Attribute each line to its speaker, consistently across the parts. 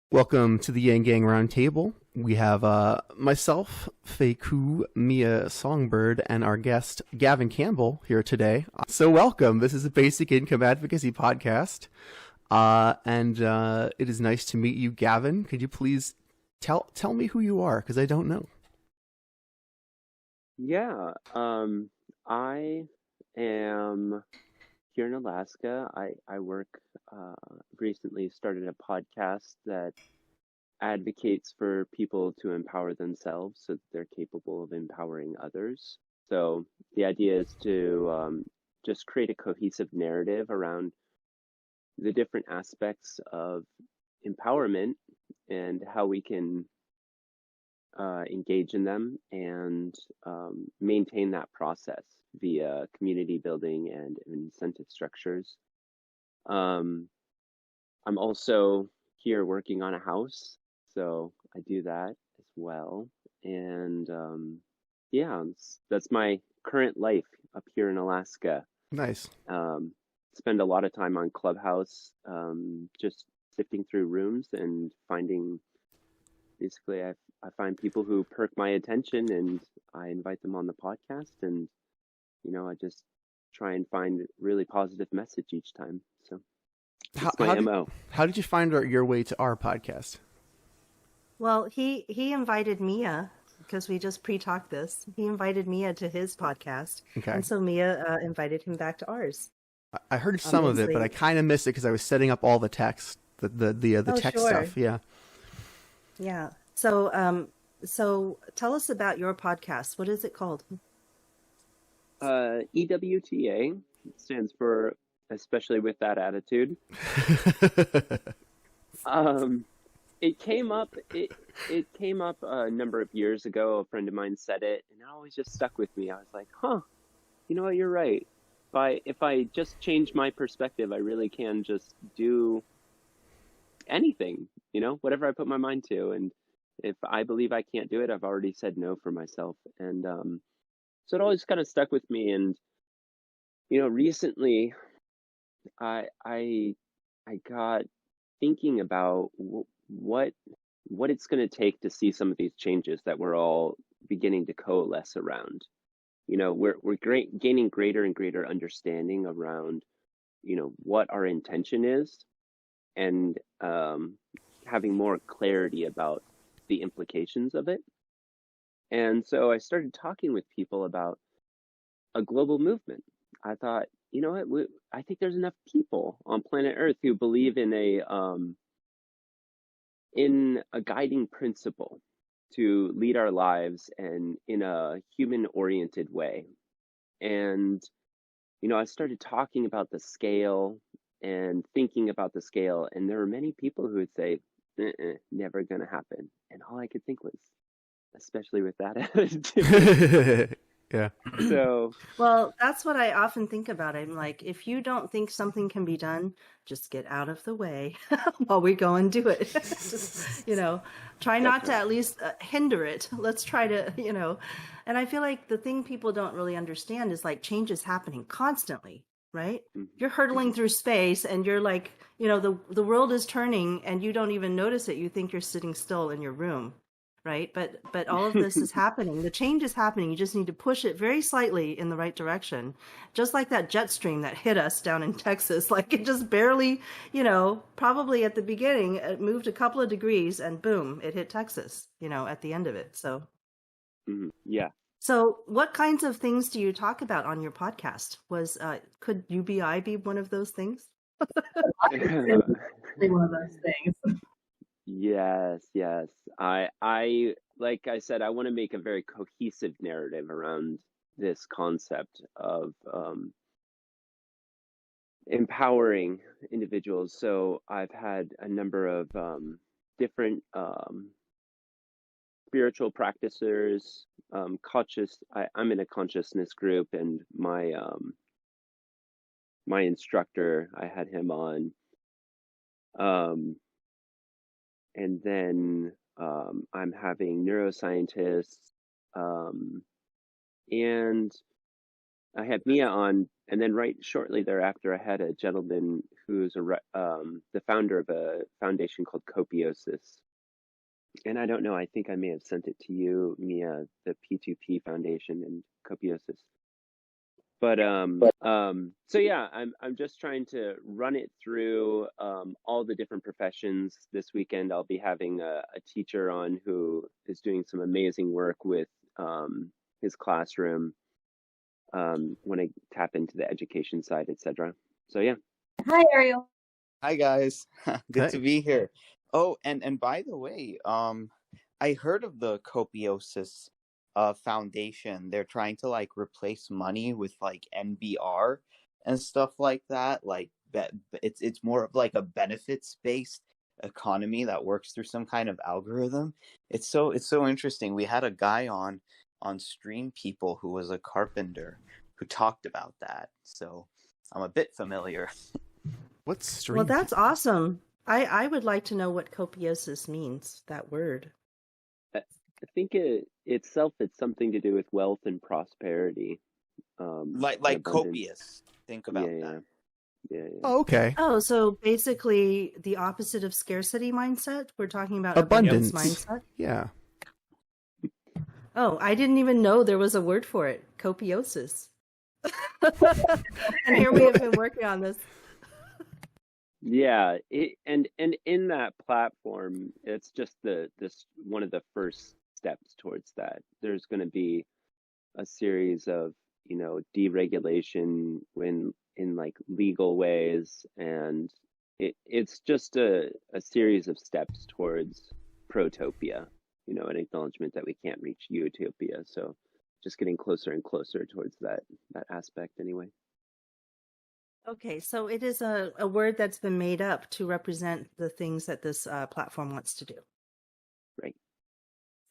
Speaker 1: Welcome to the Yang Gang Roundtable. We have myself, Feiku, Mia Songbird, and our guest, Gavin Campbell, here today. So welcome. This is a Basic Income Advocacy podcast. And it is nice to meet you, Gavin. Could you please tell me who you are? Because I don't know.
Speaker 2: Yeah, I am here in Alaska. I work, recently started a podcast that advocates for people to empower themselves so that they're capable of empowering others. So the idea is to just create a cohesive narrative around the different aspects of empowerment and how we can engage in them and maintain that process via community building and incentive structures. I'm also here working on a house, so I do that as well. And yeah, that's my current life up here in Alaska.
Speaker 1: Nice.
Speaker 2: Spend a lot of time on Clubhouse, just sifting through rooms and finding, basically, I find people who perk my attention and I invite them on the podcast, and I just try and find a really positive message each time. So that's my MO.
Speaker 1: How did you find your way to our podcast?
Speaker 3: Well, he invited Mia, because we just pre-talked this. He invited Mia to his podcast.
Speaker 1: Okay.
Speaker 3: And so Mia invited him back to ours.
Speaker 1: I heard some of it, but I kind of missed it because I was setting up all the text, the text stuff. Yeah.
Speaker 3: Yeah. So tell us about your podcast. What is it called?
Speaker 2: EWTA stands for especially with that attitude. It came up a number of years ago. A friend of mine said it, and it always just stuck with me. I was like, huh, you know what, you're right. If I just change my perspective, I really can just do anything, whatever I put my mind to. And if I believe I can't do it, I've already said no for myself. And so it always kind of stuck with me. And recently I got thinking about what it's going to take to see some of these changes that we're all beginning to coalesce around. We're gaining greater and greater understanding around what our intention is, and having more clarity about the implications of it. And so I started talking with people about a global movement. I thought, you know what, I think there's enough people on planet Earth who believe in a guiding principle to lead our lives and in a human-oriented way. And I started talking about the scale and thinking about the scale, and there were many people who would say, never gonna happen. And all I could think was, especially with that attitude.
Speaker 1: Yeah.
Speaker 3: So, well, that's what I often think about. I'm like, if you don't think something can be done, just get out of the way while we go and do it. Just, try not to at least hinder it. Let's try to, and I feel like the thing people don't really understand is like change is happening constantly, right? Mm-hmm. You're hurtling through space and you're like, the world is turning and you don't even notice it. You think you're sitting still in your room. Right. But all of this is happening. The change is happening. You just need to push it very slightly in the right direction. Just like that jet stream that hit us down in Texas. Like it just barely, probably at the beginning, it moved a couple of degrees and boom, it hit Texas, at the end of it. So,
Speaker 2: yeah.
Speaker 3: So what kinds of things do you talk about on your podcast? Could UBI be one of those things?
Speaker 4: One of those things.
Speaker 2: Yes. I like I said, I want to make a very cohesive narrative around this concept of empowering individuals. So I've had a number of different spiritual practitioners, I'm in a consciousness group, and my instructor, I had him on. And then I'm having neuroscientists, and I had Mia on And then right shortly thereafter, I had a gentleman who's the founder of a foundation called Copiosis. And I don't know, I think I may have sent it to you, Mia, the P2P Foundation and Copiosis. But so yeah, I'm just trying to run it through all the different professions. This weekend I'll be having a teacher on who is doing some amazing work with his classroom when I tap into the education side, etc. So yeah.
Speaker 4: Hi, Ariel.
Speaker 5: Hi guys, good
Speaker 1: Hey.
Speaker 5: to be here. Oh, and by the way, I heard of the Copiosis foundation. They're trying to like replace money with like NBR and stuff like that. Like it's more of like a benefits based economy that works through some kind of algorithm. It's so interesting. We had a guy on Stream People who was a carpenter who talked about that. So I'm a bit familiar.
Speaker 1: What's stream?
Speaker 3: Well, that's awesome. I would like to know what copiosis means, that word.
Speaker 2: I think it's something to do with wealth and prosperity.
Speaker 5: Like
Speaker 2: and abundance.
Speaker 5: copious. Think about
Speaker 2: Yeah,
Speaker 5: that.
Speaker 2: yeah.
Speaker 1: Oh, okay.
Speaker 3: Oh, so basically the opposite of scarcity mindset? We're talking about
Speaker 1: Abundance.
Speaker 3: mindset?
Speaker 1: Yeah.
Speaker 3: Oh, I didn't even know there was a word for it. Copiosis. And here we have been working on this.
Speaker 2: Yeah, and in that platform, it's just this one of the first steps towards that. There's going to be a series of, deregulation in like legal ways, and it's just a series of steps towards protopia, an acknowledgement that we can't reach utopia. So just getting closer and closer towards that aspect anyway.
Speaker 3: Okay, so it is a word that's been made up to represent the things that this platform wants to do.
Speaker 2: Right.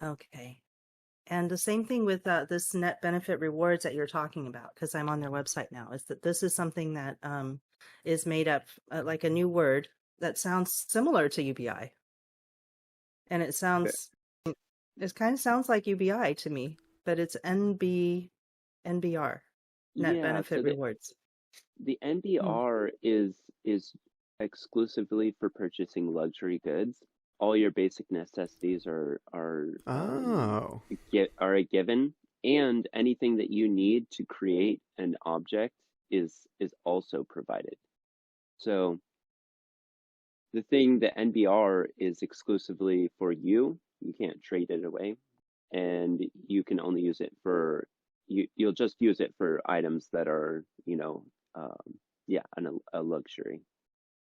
Speaker 3: Okay. And the same thing with this net benefit rewards that you're talking about, because I'm on their website now, is that this is something that is made up like a new word that sounds similar to UBI. And it kind of sounds like UBI to me, but it's NBR, net benefit rewards.
Speaker 2: The NBR is exclusively for purchasing luxury goods. All your basic necessities are a given, and anything that you need to create an object is also provided. So the NBR is exclusively for you. You can't trade it away, and you can only use it for you'll just use it for items that are a luxury.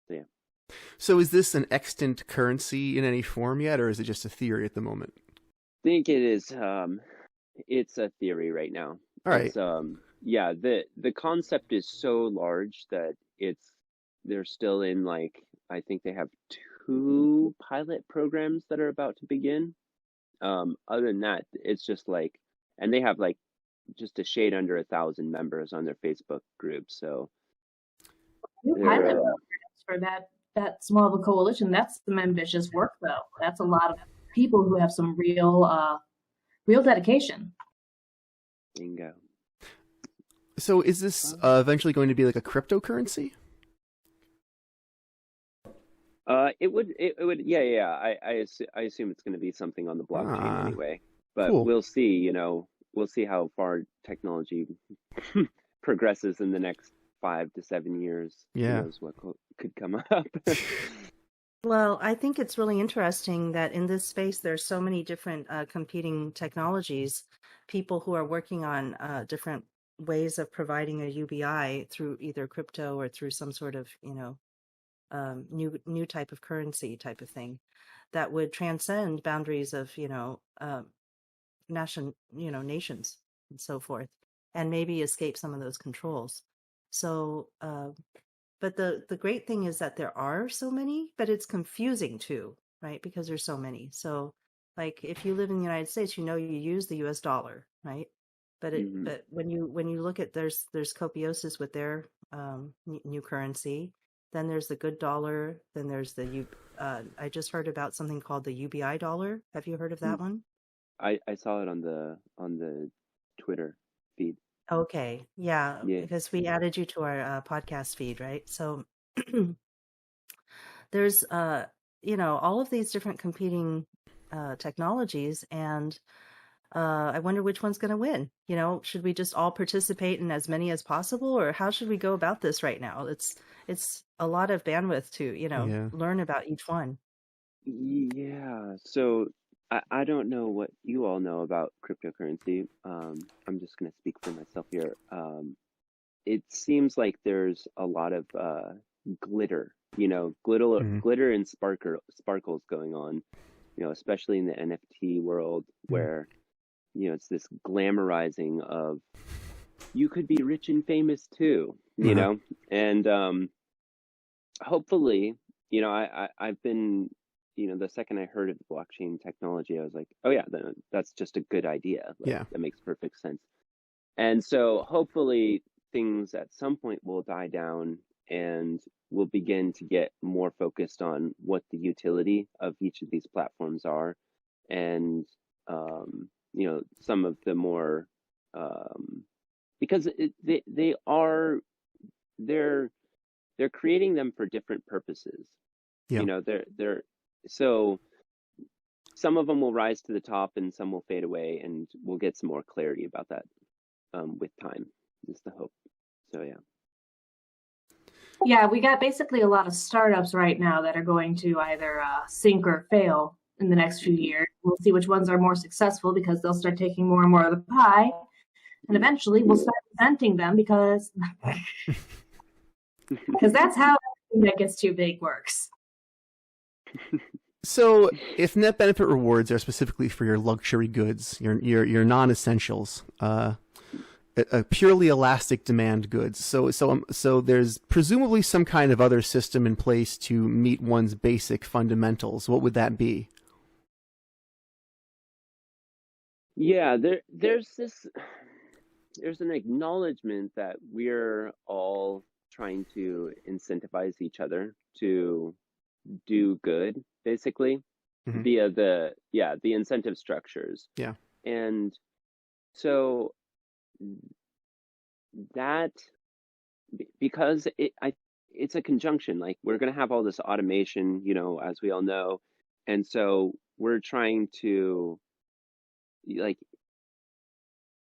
Speaker 2: So yeah.
Speaker 1: So is this an extant currency in any form yet, or is it just a theory at the moment?
Speaker 2: I think it is. It's a theory right now.
Speaker 1: All right.
Speaker 2: It's, the concept is so large that they're still in I think they have 2 pilot programs that are about to begin. Other than that, it's just and they have just a shade under 1,000 members on their Facebook group. So
Speaker 4: Pilot programs for that small of a coalition. That's some ambitious work, though. That's a lot of people who have some real dedication.
Speaker 2: Bingo.
Speaker 1: So is this eventually going to be like a cryptocurrency?
Speaker 2: It would, yeah. I assume it's going to be something on the blockchain anyway. But
Speaker 1: cool.
Speaker 2: We'll see. We'll see how far technology progresses in the next 5 to 7 years.
Speaker 1: Yeah.
Speaker 2: Who knows what could come up.
Speaker 3: Well, I think it's really interesting that in this space, there's so many different competing technologies, people who are working on different ways of providing a UBI through either crypto or through some sort of, new type of currency type of thing that would transcend boundaries of, nations and so forth, and maybe escape some of those controls. So, but the great thing is that there are so many, but it's confusing too, right? Because there's so many. So if you live in the United States, you use the US dollar, right? But but when you look at there's Copiosis with their new currency, then there's the good dollar, then there's the I just heard about something called the UBI dollar. Have you heard of that one?
Speaker 2: I saw it on the Twitter feed.
Speaker 3: Okay. Yeah,
Speaker 2: Yeah.
Speaker 3: because we added you to our podcast feed, right? So there's all of these different competing technologies, and I wonder which one's going to win. Should we just all participate in as many as possible, or how should we go about this right now? It's a lot of bandwidth to
Speaker 1: Yeah.
Speaker 3: learn about each one.
Speaker 2: Yeah. So I don't know what you all know about cryptocurrency. I'm just going to speak for myself here. It seems like there's a lot of glitter,
Speaker 1: Mhm.
Speaker 2: glitter and sparkles going on, especially in the NFT world where, it's this glamorizing of you could be rich and famous too,
Speaker 1: Uh-huh.
Speaker 2: and hopefully, I've been, the second I heard of the blockchain technology, I was like, oh yeah, that's just a good idea. Like
Speaker 1: Yeah.
Speaker 2: that makes perfect sense. And so hopefully things at some point will die down and we'll begin to get more focused on what the utility of each of these platforms are. And, some of the more, because they're, they're creating them for different purposes.
Speaker 1: Yeah.
Speaker 2: They're, so some of them will rise to the top and some will fade away, and we'll get some more clarity about that with time is the hope. So yeah.
Speaker 4: Yeah, we got basically a lot of startups right now that are going to either sink or fail in the next few years. We'll see which ones are more successful because they'll start taking more and more of the pie. And eventually we'll start presenting them because that's how everything that gets too big works.
Speaker 1: So, if net benefit rewards are specifically for your luxury goods, your non-essentials, purely elastic demand goods, so there's presumably some kind of other system in place to meet one's basic fundamentals. What would that be?
Speaker 2: Yeah, there's an acknowledgement that we're all trying to incentivize each other to do good, basically, via the incentive structures.
Speaker 1: Yeah.
Speaker 2: And so that, because it's a conjunction, like we're going to have all this automation, as we all know, and so we're trying to like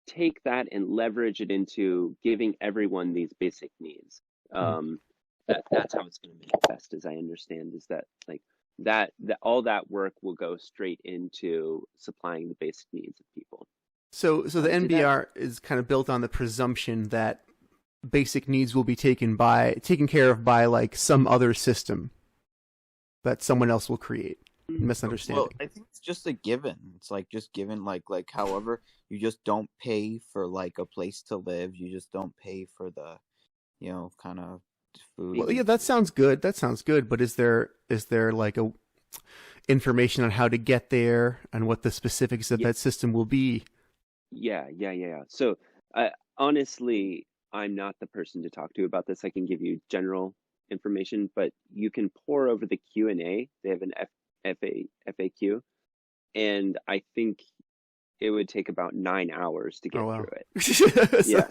Speaker 2: take that and leverage it into giving everyone these basic needs. That's how it's going to manifest, as I understand, is that like that all that work will go straight into supplying the basic needs of people.
Speaker 1: So the NBR is kind of built on the presumption that basic needs will be taken care of by like some other system that someone else will create. Misunderstanding.
Speaker 5: Well, I think it's just a given. It's like just given, like however, you just don't pay for like a place to live. You just don't pay for the, kind of food.
Speaker 1: Well, yeah, that sounds good. But is there like a information on how to get there and what the specifics of that system will be?
Speaker 2: Yeah. So, honestly, I'm not the person to talk to about this. I can give you general information, but you can pour over the Q&A. They have an FAQ, and I think it would take about 9 hours to get through it. Yeah,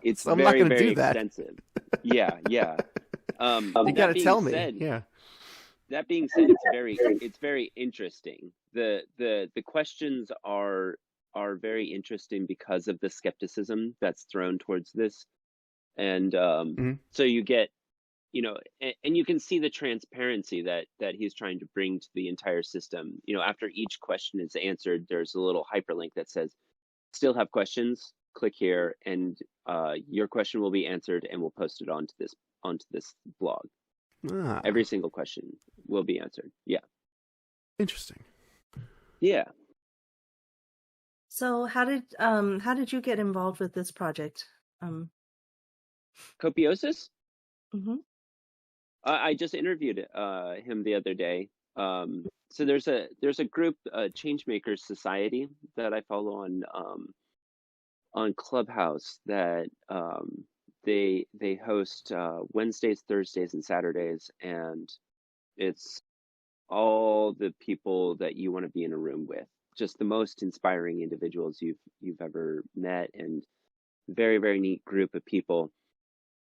Speaker 2: it's
Speaker 1: so I'm
Speaker 2: very,
Speaker 1: not
Speaker 2: very
Speaker 1: do that.
Speaker 2: extensive. Yeah.
Speaker 1: You got to tell me. Yeah.
Speaker 2: That being said, it's very interesting. The questions are very interesting because of the skepticism that's thrown towards this, and so you get, and you can see the transparency that he's trying to bring to the entire system. After each question is answered, there's a little hyperlink that says, "Still have questions? Click here, and your question will be answered, and we'll post it onto this blog." Every single question will be answered. Yeah.
Speaker 1: Interesting.
Speaker 2: Yeah.
Speaker 3: So how did you get involved with this project?
Speaker 2: Copiosis?
Speaker 3: Mm-hmm.
Speaker 2: I just interviewed him the other day. So there's a group, Changemakers Society, that I follow on Clubhouse, that they host Wednesdays, Thursdays, and Saturdays, and it's all the people that you want to be in a room with, just the most inspiring individuals you've ever met, and very, very neat group of people.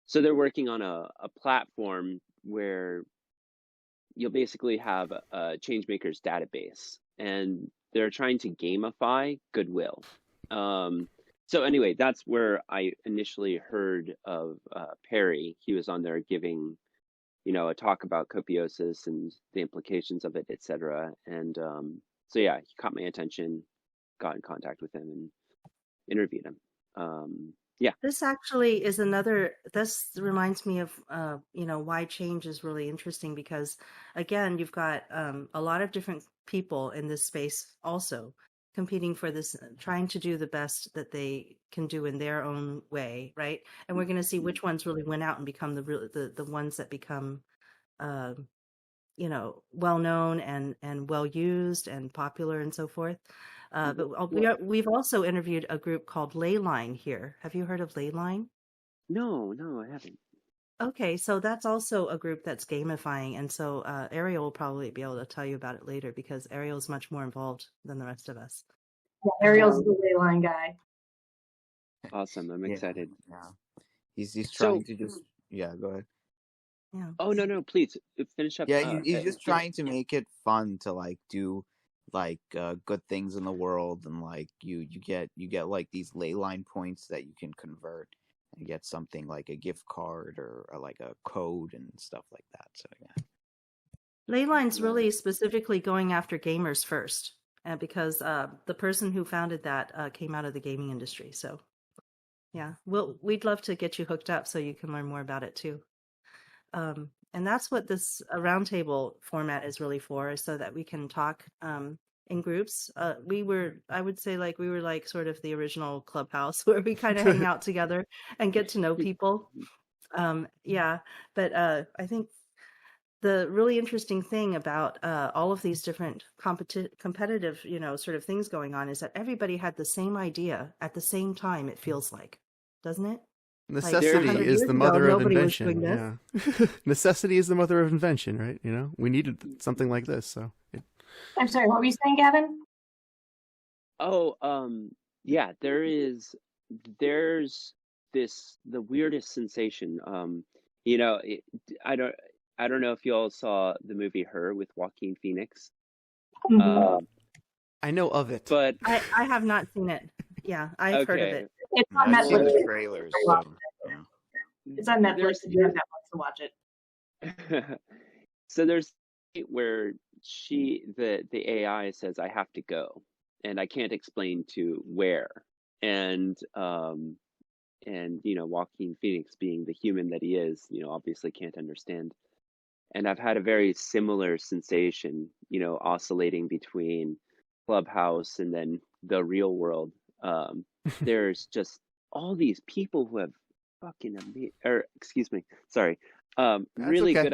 Speaker 2: So they're working on a platform where you'll basically have a changemakers database, and they're trying to gamify goodwill. So anyway, that's where I initially heard of Perry. He was on there giving, a talk about Copiosis and the implications of it, etc. And so yeah, he caught my attention, got in contact with him, and interviewed him. Yeah.
Speaker 3: This actually is this reminds me of, why change is really interesting, because again, you've got a lot of different people in this space also competing for this, trying to do the best that they can do in their own way. Right. And we're going to see which ones really win out and become the ones that become, well known and well used and popular and so forth. But we've also interviewed a group called Leyline here. Have you heard of Leyline?
Speaker 2: No, I haven't.
Speaker 3: Okay, so that's also a group that's gamifying, and so Ariel will probably be able to tell you about it later, because Ariel's much more involved than the rest of us.
Speaker 4: Yeah, Ariel's the Leyline guy.
Speaker 2: Awesome, I'm excited.
Speaker 5: Yeah, he's trying to just go ahead.
Speaker 3: Yeah.
Speaker 2: Oh no, please finish up.
Speaker 5: Yeah, he's just trying to make it fun to do good things in the world, and you get like these leyline points that you can convert and get something like a gift card or like a code and stuff like that. So yeah,
Speaker 3: Leyline's really specifically going after gamers first, because the person who founded that came out of the gaming industry. So yeah, we'd love to get you hooked up so you can learn more about it too. And that's what this roundtable format is really for, is so that we can talk in groups. I would say we were sort of the original Clubhouse, where we kind of hang out together and get to know people. But I think the really interesting thing about all of these different competitive, sort of things going on is that everybody had the same idea at the same time, it feels like, doesn't it?
Speaker 1: Necessity is the mother of invention. Yeah. Necessity is the mother of invention, right? We needed something like this. So
Speaker 4: I'm sorry, what were you saying, Gavin?
Speaker 2: Oh, yeah, there's the weirdest sensation. I don't know if you all saw the movie Her with Joaquin Phoenix.
Speaker 4: Mm-hmm.
Speaker 1: I know of it,
Speaker 2: but
Speaker 3: I have not seen it. Yeah, I've heard of it.
Speaker 4: It's on Netflix.
Speaker 5: I've seen the trailers. So, yeah.
Speaker 4: It's on Netflix if you have Netflix to watch it.
Speaker 2: So there's where the AI says, I have to go, and I can't explain to where. And Joaquin Phoenix, being the human that he is, obviously can't understand. And I've had a very similar sensation, oscillating between Clubhouse and then the real world. There's just all these people who have fucking really good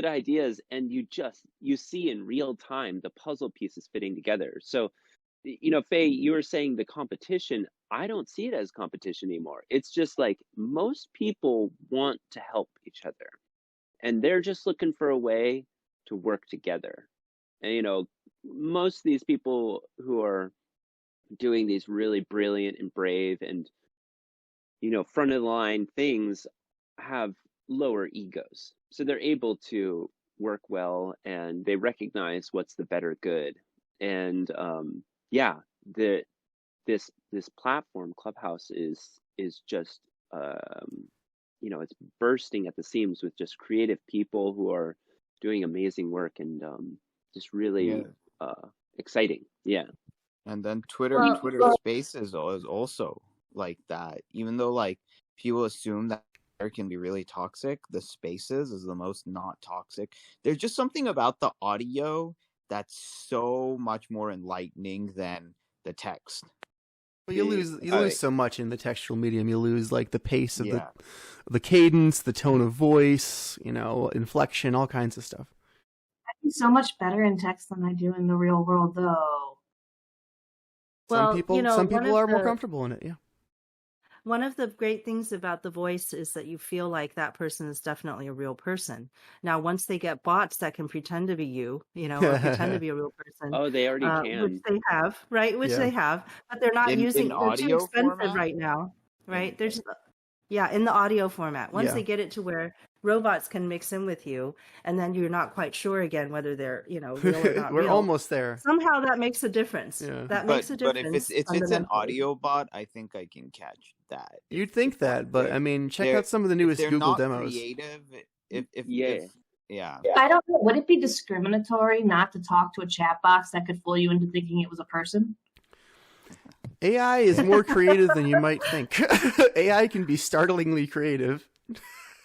Speaker 2: ideas, and you see in real time the puzzle pieces fitting together. So, Faye, you were saying the competition. I don't see it as competition anymore. It's just most people want to help each other, and they're just looking for a way to work together. And most of these people who are doing these really brilliant and brave and front of the line things have lower egos, so they're able to work well, and they recognize what's the better good. And this platform Clubhouse is just it's bursting at the seams with just creative people who are doing amazing work, and just really exciting. Yeah.
Speaker 5: And then Twitter Spaces is also like that. Even though people assume that Twitter can be really toxic, the Spaces is the most not toxic. There's just something about the audio that's so much more enlightening than the text.
Speaker 1: Well, you lose so much in the textual medium. You lose the pace of the cadence, the tone of voice, inflection, all kinds of stuff.
Speaker 4: I do so much better in text than I do in the real world, though.
Speaker 1: Some people are more comfortable in it. Yeah.
Speaker 3: one of the great things about the voice is that you feel like that person is definitely a real person. Now, once they get bots that can pretend to be you, or pretend to be a real person,
Speaker 2: Oh, they already
Speaker 3: which
Speaker 2: can.
Speaker 3: they have, right? Which
Speaker 1: Yeah.
Speaker 3: they have, but they're not
Speaker 5: In
Speaker 3: they're too
Speaker 5: audio
Speaker 3: expensive
Speaker 5: format?
Speaker 3: right now, right? They're just, in the audio format. Once
Speaker 1: Yeah.
Speaker 3: they get it to where robots can mix in with you, and then you're not quite sure again whether they're, real or not
Speaker 1: We're
Speaker 3: real.
Speaker 1: almost there.
Speaker 3: Somehow that makes a difference.
Speaker 1: Yeah.
Speaker 3: That
Speaker 5: But
Speaker 3: makes a difference.
Speaker 5: if it's an
Speaker 3: fundamentally.
Speaker 5: audio bot, I think I can catch that.
Speaker 1: You'd think that, but I mean, check out some of the newest
Speaker 5: They're
Speaker 1: Google
Speaker 5: not
Speaker 1: demos.
Speaker 5: creative. Yeah.
Speaker 4: I don't know. Would it be discriminatory not to talk to a chat box that could fool you into thinking it was a person?
Speaker 1: AI is more creative than you might think. AI can be startlingly creative.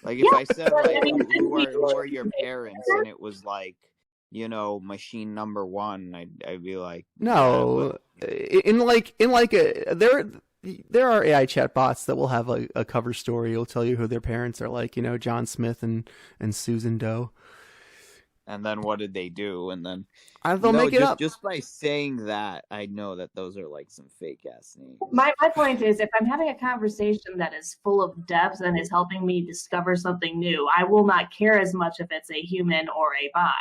Speaker 5: Like if I said
Speaker 4: but,
Speaker 5: like
Speaker 4: I mean,
Speaker 5: who are your parents, and it was like, machine number one, I'd be like,
Speaker 1: No, there are AI chatbots that will have a cover story. It'll tell you who their parents are, like John Smith and Susan Doe.
Speaker 5: and then what did they do? And then
Speaker 1: They'll make it up.
Speaker 5: Just by saying that, I know that those are like some fake ass names.
Speaker 4: My point is, if I'm having a conversation that is full of depth and is helping me discover something new, I will not care as much if it's a human or a bot.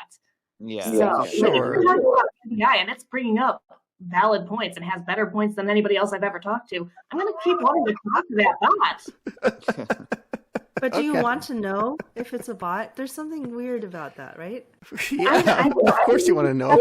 Speaker 5: Yeah,
Speaker 4: So,
Speaker 1: sure.
Speaker 4: if you're talking about AI and it's bringing up valid points and has better points than anybody else I've ever talked to, I'm going to keep wanting to talk to that bot.
Speaker 3: But do you
Speaker 1: Okay.
Speaker 3: want to know if it's a bot? There's something weird about that, right?
Speaker 1: Yeah, of course you want to know.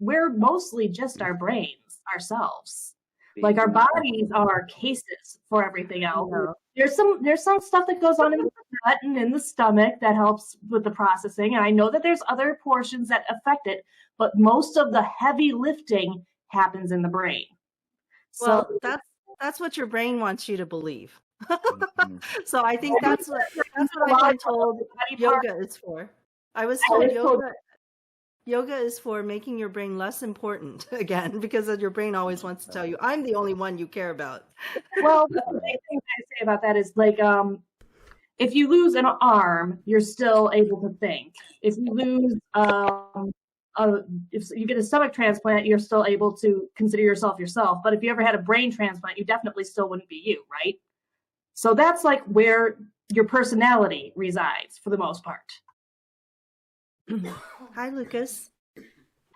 Speaker 4: We're mostly just our brains, ourselves. Like our bodies are cases for everything else. There's some stuff that goes on in the gut and in the stomach that helps with the processing, and I know that there's other portions that affect it, but most of the heavy lifting happens in the brain.
Speaker 3: Well,
Speaker 4: So
Speaker 3: that's what your brain wants you to believe.
Speaker 5: Mhm.
Speaker 3: So I think that's what I've been told yoga is for. I was told yoga is for making your brain less important again, because your brain always wants to tell you, I'm the only one you care about.
Speaker 4: Well, the main thing I say about that is like, if you lose an arm, you're still able to think. If you lose, if you get a stomach transplant, you're still able to consider yourself. But if you ever had a brain transplant, you definitely still wouldn't be you, right? So that's like where your personality resides for the most part.
Speaker 3: Hi, Lucas.
Speaker 4: Hi,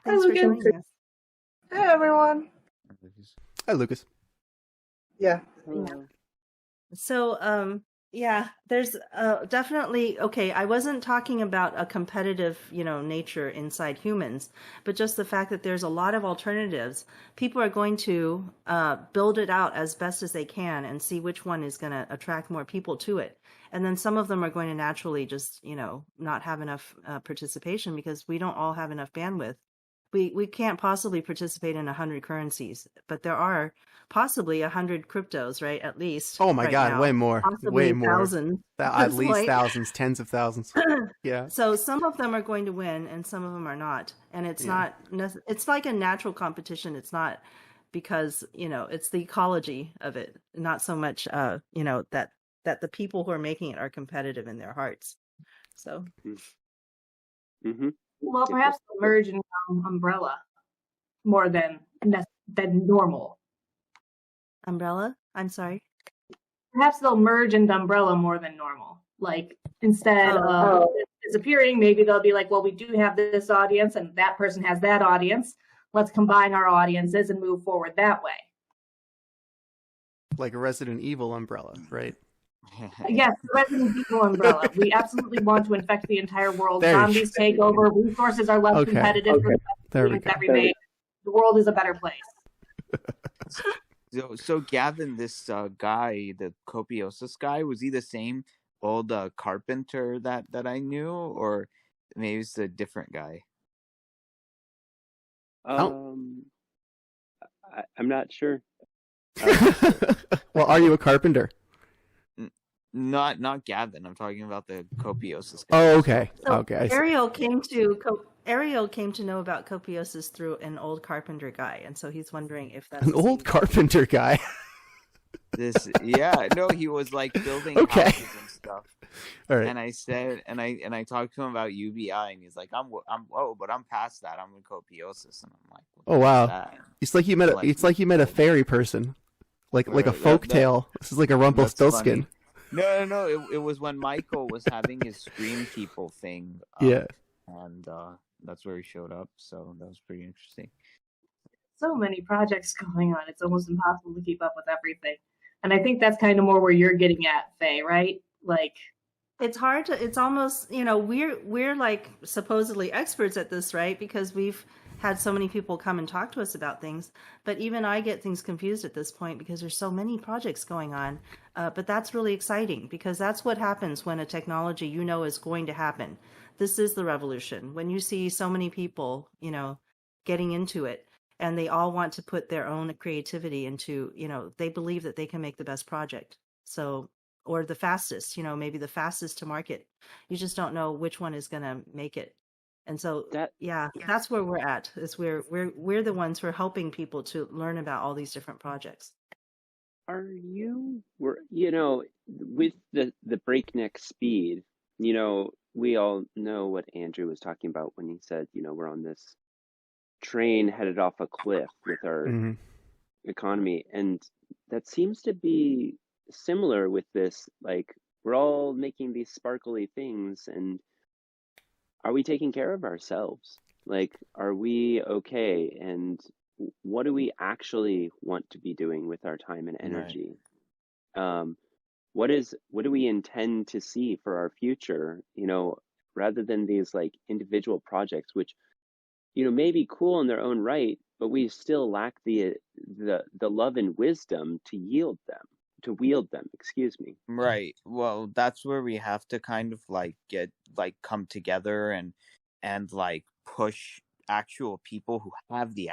Speaker 3: Thanks for
Speaker 4: Lucas.
Speaker 3: joining us.
Speaker 6: Hey everyone.
Speaker 1: Hi, Lucas.
Speaker 6: Yeah.
Speaker 3: So, there's definitely, I wasn't talking about a competitive, nature inside humans, but just the fact that there's a lot of alternatives. People are going to build it out as best as they can and see which one is going to attract more people to it. And then some of them are going to naturally just, not have enough participation because we don't all have enough bandwidth. We can't possibly participate in 100 currencies, but there are possibly 100 cryptos, right? At least.
Speaker 1: Oh my
Speaker 3: right
Speaker 1: God,
Speaker 3: now.
Speaker 1: way more.
Speaker 3: Possibly
Speaker 1: Way more.
Speaker 3: thousands.
Speaker 1: At least thousands, tens of thousands. Yeah.
Speaker 3: So some of them are going to win and some of them are not. And it's not, it's like a natural competition. It's not because, it's the ecology of it, not so much, that the people who are making it are competitive in their hearts. So.
Speaker 2: Mm-hmm.
Speaker 4: Well, perhaps they'll merge and become umbrella more than normal.
Speaker 3: Umbrella? I'm sorry.
Speaker 4: Perhaps they'll merge into umbrella more than normal. Like instead of disappearing, maybe they'll be like, well, we do have this audience and that person has that audience. Let's combine our audiences and move forward that way.
Speaker 1: Like a Resident Evil umbrella, right?
Speaker 4: Yes, the Resident Evil umbrella. We absolutely want to infect the entire world.
Speaker 1: There you
Speaker 4: Zombies take over. Resources are less competitive.
Speaker 1: There we go.
Speaker 4: That remain. The world is a better place.
Speaker 5: So Gavin, this guy, the Copiosis guy, was he the same old carpenter that I knew, or maybe it's a different guy?
Speaker 2: I'm not sure.
Speaker 1: Well, are you a carpenter?
Speaker 5: Not Gavin. I'm talking about the Copiosis guy.
Speaker 1: Oh, okay.
Speaker 3: So
Speaker 1: Okay. I see.
Speaker 3: Ariel came to know about Copiosis through an old carpenter guy, and so he's wondering if that's
Speaker 1: An old carpenter guy.
Speaker 5: He was like building
Speaker 1: Okay.
Speaker 5: houses and stuff.
Speaker 1: All right.
Speaker 5: And I said, and I talked to him about UBI, and he's like, but I'm past that. I'm in Copiosis, and I'm like,
Speaker 1: Oh wow.
Speaker 5: that?
Speaker 1: It's like you met a fairy person. like a
Speaker 2: Right.
Speaker 1: folk tale. This is like a
Speaker 5: That's
Speaker 1: Rumpelstiltskin.
Speaker 5: funny. No. It was when Michael was having his Scream People thing.
Speaker 1: Yeah.
Speaker 5: And that's where he showed up. So that was pretty interesting.
Speaker 4: So many projects going on. It's almost impossible to keep up with everything. And I think that's kind of more where you're getting at, Faye, right? Like,
Speaker 3: It's hard to, it's almost, we're like supposedly experts at this, right? Because we've had so many people come and talk to us about things. But even I get things confused at this point because there's so many projects going on. But that's really exciting because that's what happens when a technology is going to happen. This is the revolution. When you see so many people, getting into it, and they all want to put their own creativity into, they believe that they can make the best project. So, or the fastest, maybe the fastest to market. You just don't know which one is going to make it. And so, that's where we're at. Is we're the ones who are helping people to learn about all these different projects.
Speaker 2: With the breakneck speed, we all know what Andrew was talking about when he said, we're on this train headed off a cliff with our economy. And that seems to be similar with this, like, we're all making these sparkly things, and are we taking care of ourselves? Like, are we okay? And what do we actually want to be doing with our time and energy? Right. What do we intend to see for our future, rather than these like individual projects, which, may be cool in their own right, but we still lack the love and wisdom to wield them, excuse me.
Speaker 5: Right. Well, that's where we have to kind of like come together and like push actual people who have the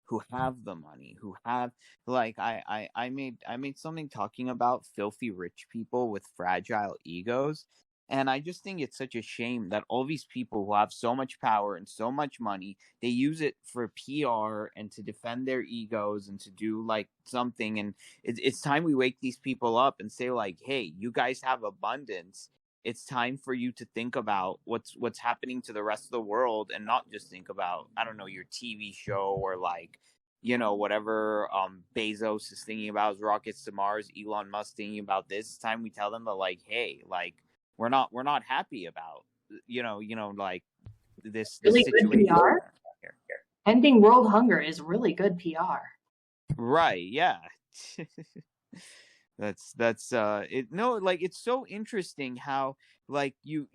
Speaker 5: who have the money, who have, like, I made something talking about filthy rich people with fragile egos. And I just think it's such a shame that all these people who have so much power and so much money, they use it for PR and to defend their egos and to do like something. And it's time we wake these people up and say, like, hey, you guys have abundance. It's time for you to think about what's happening to the rest of the world, and not just think about, I don't know, your TV show or like, whatever Bezos is thinking about his rockets to Mars, Elon Musk thinking about this. It's time we tell them that, like, hey, like, we're not happy about, like this
Speaker 4: really
Speaker 5: situation.
Speaker 4: Good PR. Ending world hunger is really good PR.
Speaker 5: Right. Yeah. that's it. No, like, it's so interesting how like you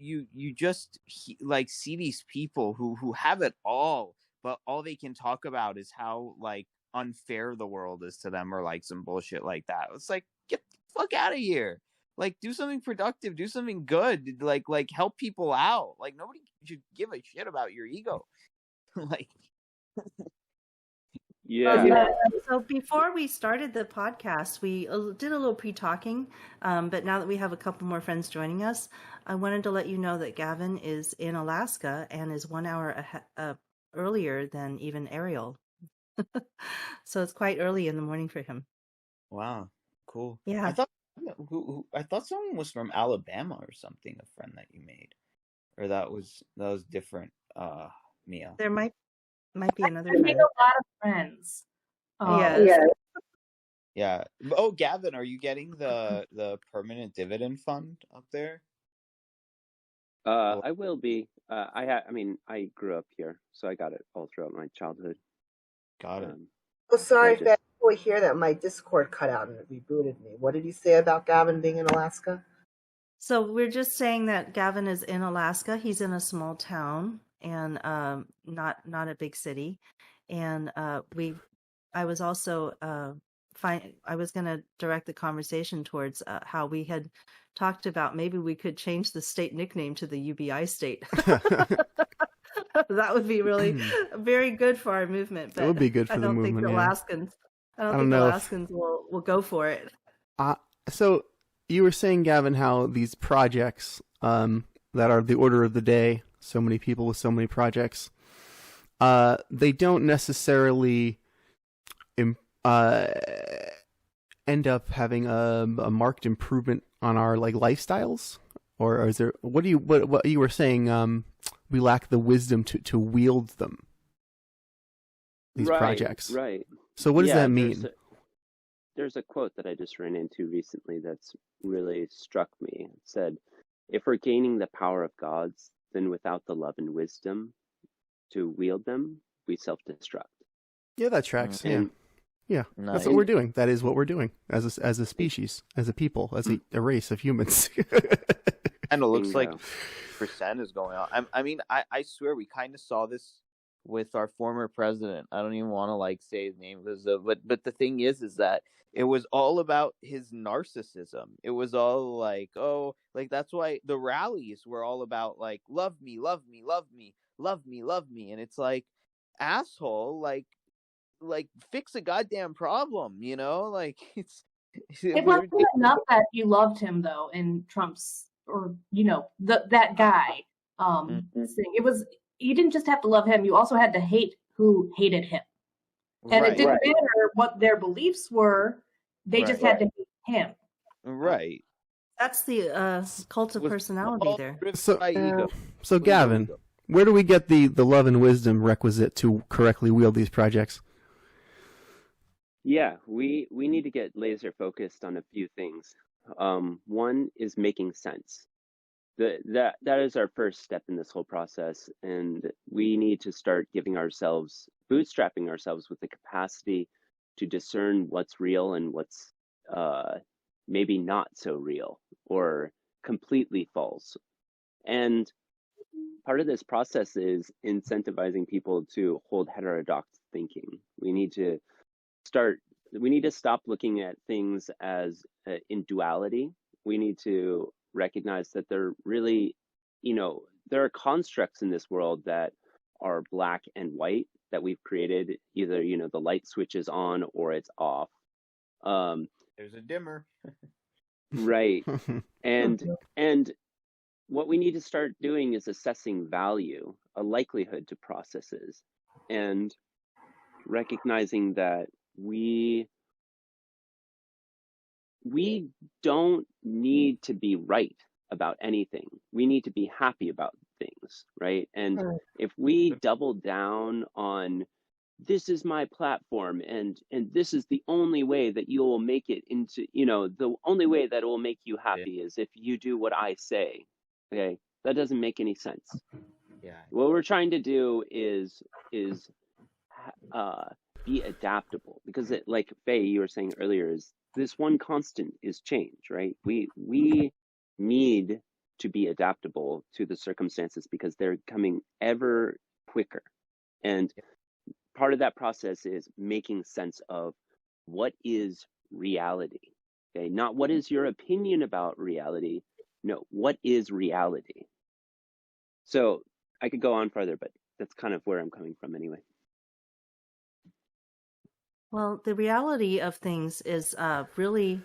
Speaker 5: just like see these people who have it all, but all they can talk about is how like unfair the world is to them, or like some bullshit like that. It's like, get the fuck out of here. Like, do something productive, do something good, like help people out. Like, nobody should give a shit about your ego. Like,
Speaker 2: yeah.
Speaker 3: So before we started the podcast, we did a little pre-talking, but now that we have a couple more friends joining us, I wanted to let you know that Gavin is in Alaska and is 1 hour earlier than even Ariel. So it's quite early in the morning for him.
Speaker 5: wow, cool.
Speaker 3: Yeah.
Speaker 5: I thought someone was from Alabama or something, a friend that you made, or that was different. Mia.
Speaker 3: There might be another
Speaker 4: I make
Speaker 3: friend.
Speaker 4: a lot of friends.
Speaker 3: Yes.
Speaker 5: Yeah. Oh, Gavin, are you getting the permanent dividend fund up there?
Speaker 2: I will be. I grew up here, so I got it all throughout my childhood.
Speaker 5: Got it.
Speaker 6: Sorry if that we hear that my Discord cut out and it rebooted me. What did you say about Gavin being in Alaska? So
Speaker 3: we're just saying that Gavin is in Alaska. He's in a small town and not a big city. And I was also I was going to direct the conversation towards how we had talked about maybe we could change the state nickname to the UBI state. That would be really very good for our movement. But
Speaker 1: it would be good for the movement.
Speaker 3: I don't think Alaskans will go for it.
Speaker 1: So you were saying, Gavin, how these projects that are the order of the day, so many people with so many projects, they don't necessarily end up having a marked improvement on our like lifestyles, or is there? What you were saying? We lack the wisdom to wield them. These projects,
Speaker 2: right?
Speaker 1: So what does that mean?
Speaker 2: there's a quote that I just ran into recently that's really struck me. It said, if we're gaining the power of gods, then without the love and wisdom to wield them, we self-destruct.
Speaker 1: Yeah, that tracks. Yeah.
Speaker 2: And
Speaker 1: Yeah,
Speaker 5: Nice.
Speaker 1: that's what we're doing. That is what we're doing as a species, as a people, as a race of humans.
Speaker 5: And it looks like
Speaker 2: bingo.
Speaker 5: percent is going on. I mean, I swear we kind of saw this with our former president. I don't even want to like say his name because but the thing is that it was all about his narcissism. It was all like, oh, like that's why the rallies were all about like love me, love me, love me, love me, love me, and it's like, asshole, like fix a goddamn problem, you know? Like
Speaker 4: It wasn't enough that you loved him though in Trump's, or that guy thing. It was, you didn't just have to love him, you also had to hate who hated him. And it didn't matter what their beliefs were, they just had to hate him.
Speaker 5: Right.
Speaker 3: That's the cult of personality there.
Speaker 1: So Gavin, where do we get the love and wisdom requisite to correctly wield these projects?
Speaker 2: Yeah, we need to get laser focused on a few things. One is making sense. That is our first step in this whole process, and we need to start bootstrapping ourselves with the capacity to discern what's real and what's maybe not so real or completely false. And part of this process is incentivizing people to hold heterodox thinking. We need to stop looking at things as in duality. We need to recognize that they're really, there are constructs in this world that are black and white that we've created. Either, the light switch is on or it's off.
Speaker 5: There's a dimmer.
Speaker 2: Right. And what we need to start doing is assessing value, a likelihood to processes, and recognizing that we don't need to be right about anything. We need to be happy about things, right? And if we double down on this is my platform and this is the only way that you will make it into, the only way that it will make you happy is if you do what I say. Okay, that doesn't make any sense.
Speaker 5: Yeah.
Speaker 2: What we're trying to do is be adaptable, because like Faye, you were saying earlier, is this one constant is change, right? We need to be adaptable to the circumstances because they're coming ever quicker. And part of that process is making sense of what is reality. Okay, not what is your opinion about reality. No, what is reality? So I could go on further, but that's kind of where I'm coming from anyway.
Speaker 3: Well, the reality of things is really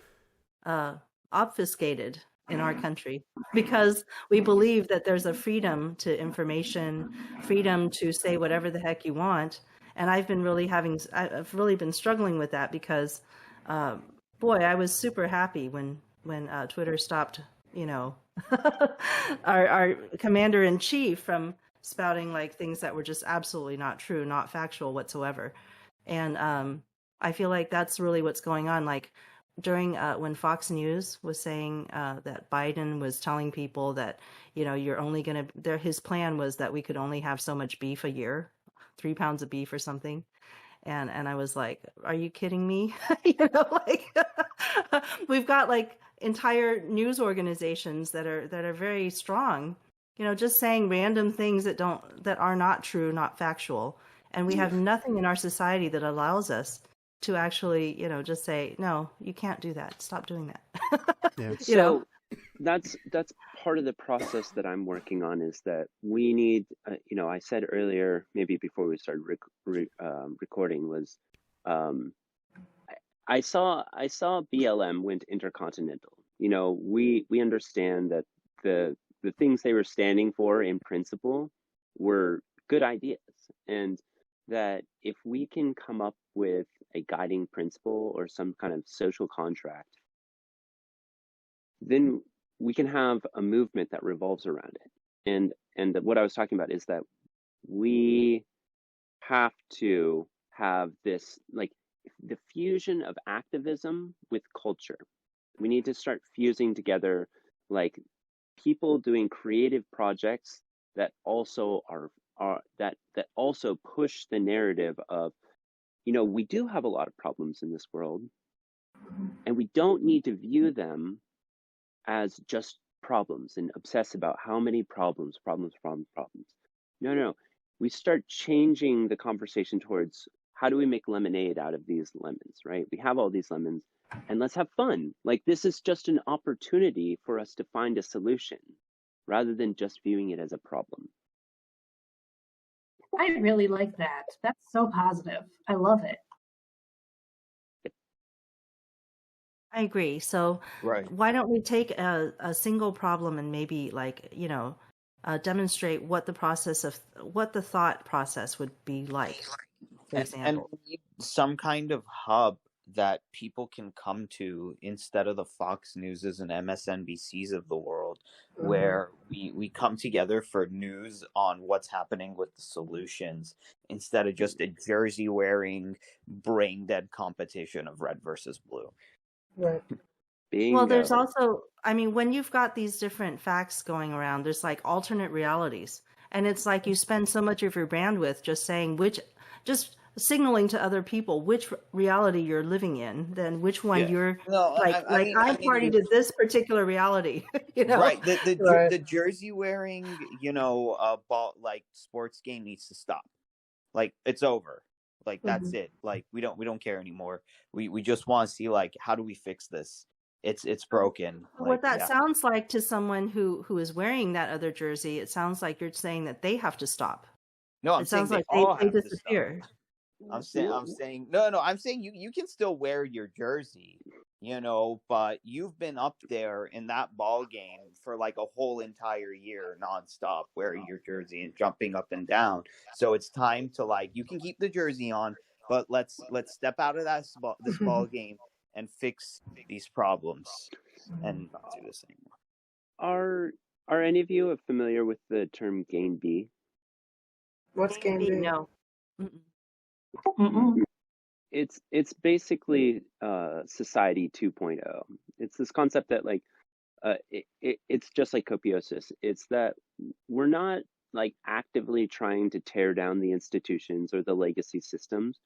Speaker 3: obfuscated in our country because we believe that there's a freedom to information, freedom to say whatever the heck you want. And I've really been struggling with that because, boy, I was super happy when Twitter stopped, our commander-in-chief from spouting like things that were just absolutely not true, not factual whatsoever. And I feel like that's really what's going on. Like during when Fox News was saying that Biden was telling people that, you're only going to, his plan was that we could only have so much beef a year, 3 pounds of beef or something. And I was like, are you kidding me? We've got like entire news organizations that are very strong, just saying random things that are not true, not factual. And we have nothing in our society that allows us to actually, just say, no, you can't do that. Stop doing that.
Speaker 1: Yeah.
Speaker 2: So that's part of the process that I'm working on, is that we need, I said earlier, maybe before we started recording, was I saw BLM went intercontinental. We understand that the things they were standing for in principle were good ideas, and that if we can come up with a guiding principle or some kind of social contract, then we can have a movement that revolves around it. And what I was talking about is that we have to have this, like, the fusion of activism with culture. We need to start fusing together like people doing creative projects that also are that also push the narrative of, we do have a lot of problems in this world, and we don't need to view them as just problems and obsess about how many problems. No. We start changing the conversation towards how do we make lemonade out of these lemons, right? We have all these lemons and let's have fun. Like, this is just an opportunity for us to find a solution rather than just viewing it as a problem.
Speaker 4: I really like that. That's so positive. I love it.
Speaker 3: I agree. So
Speaker 5: Right.
Speaker 3: why don't we take a single problem and maybe demonstrate what the thought process would be like, for
Speaker 5: And
Speaker 3: example.
Speaker 5: we need some kind of hub that people can come to instead of the Fox Newses and MSNBCs of the world, where we come together for news on what's happening with the solutions instead of just a jersey wearing brain dead competition of red versus blue.
Speaker 6: Right.
Speaker 2: Bingo.
Speaker 3: Well, there's also, when you've got these different facts going around, there's like alternate realities. And it's like you spend so much of your bandwidth just signaling to other people which reality you're living in, then which one you're I'm party to this particular reality.
Speaker 5: Right. The
Speaker 6: Right.
Speaker 5: the jersey wearing, ball like sports game needs to stop. Like, it's over. Like, that's it. Like, we don't care anymore. We just want to see, like, how do we fix this? It's broken.
Speaker 3: What that sounds like to someone who is wearing that other jersey, it sounds like you're saying that they have to stop.
Speaker 5: No, I'm
Speaker 3: It
Speaker 5: saying
Speaker 3: sounds like
Speaker 5: all
Speaker 3: they
Speaker 5: have to
Speaker 3: disappear.
Speaker 5: stop. I'm saying you can still wear your jersey, but you've been up there in that ball game for like a whole entire year nonstop wearing your jersey and jumping up and down. So it's time to, you can keep the jersey on, but let's step out of this ball game and fix these problems and not do this anymore.
Speaker 2: Are any of you familiar with the term gain B?
Speaker 6: What's gain B?
Speaker 3: No.
Speaker 2: It's basically society 2.0. It's this concept that it's just like Copiosis. It's that we're not actively trying to tear down the institutions or the legacy systems,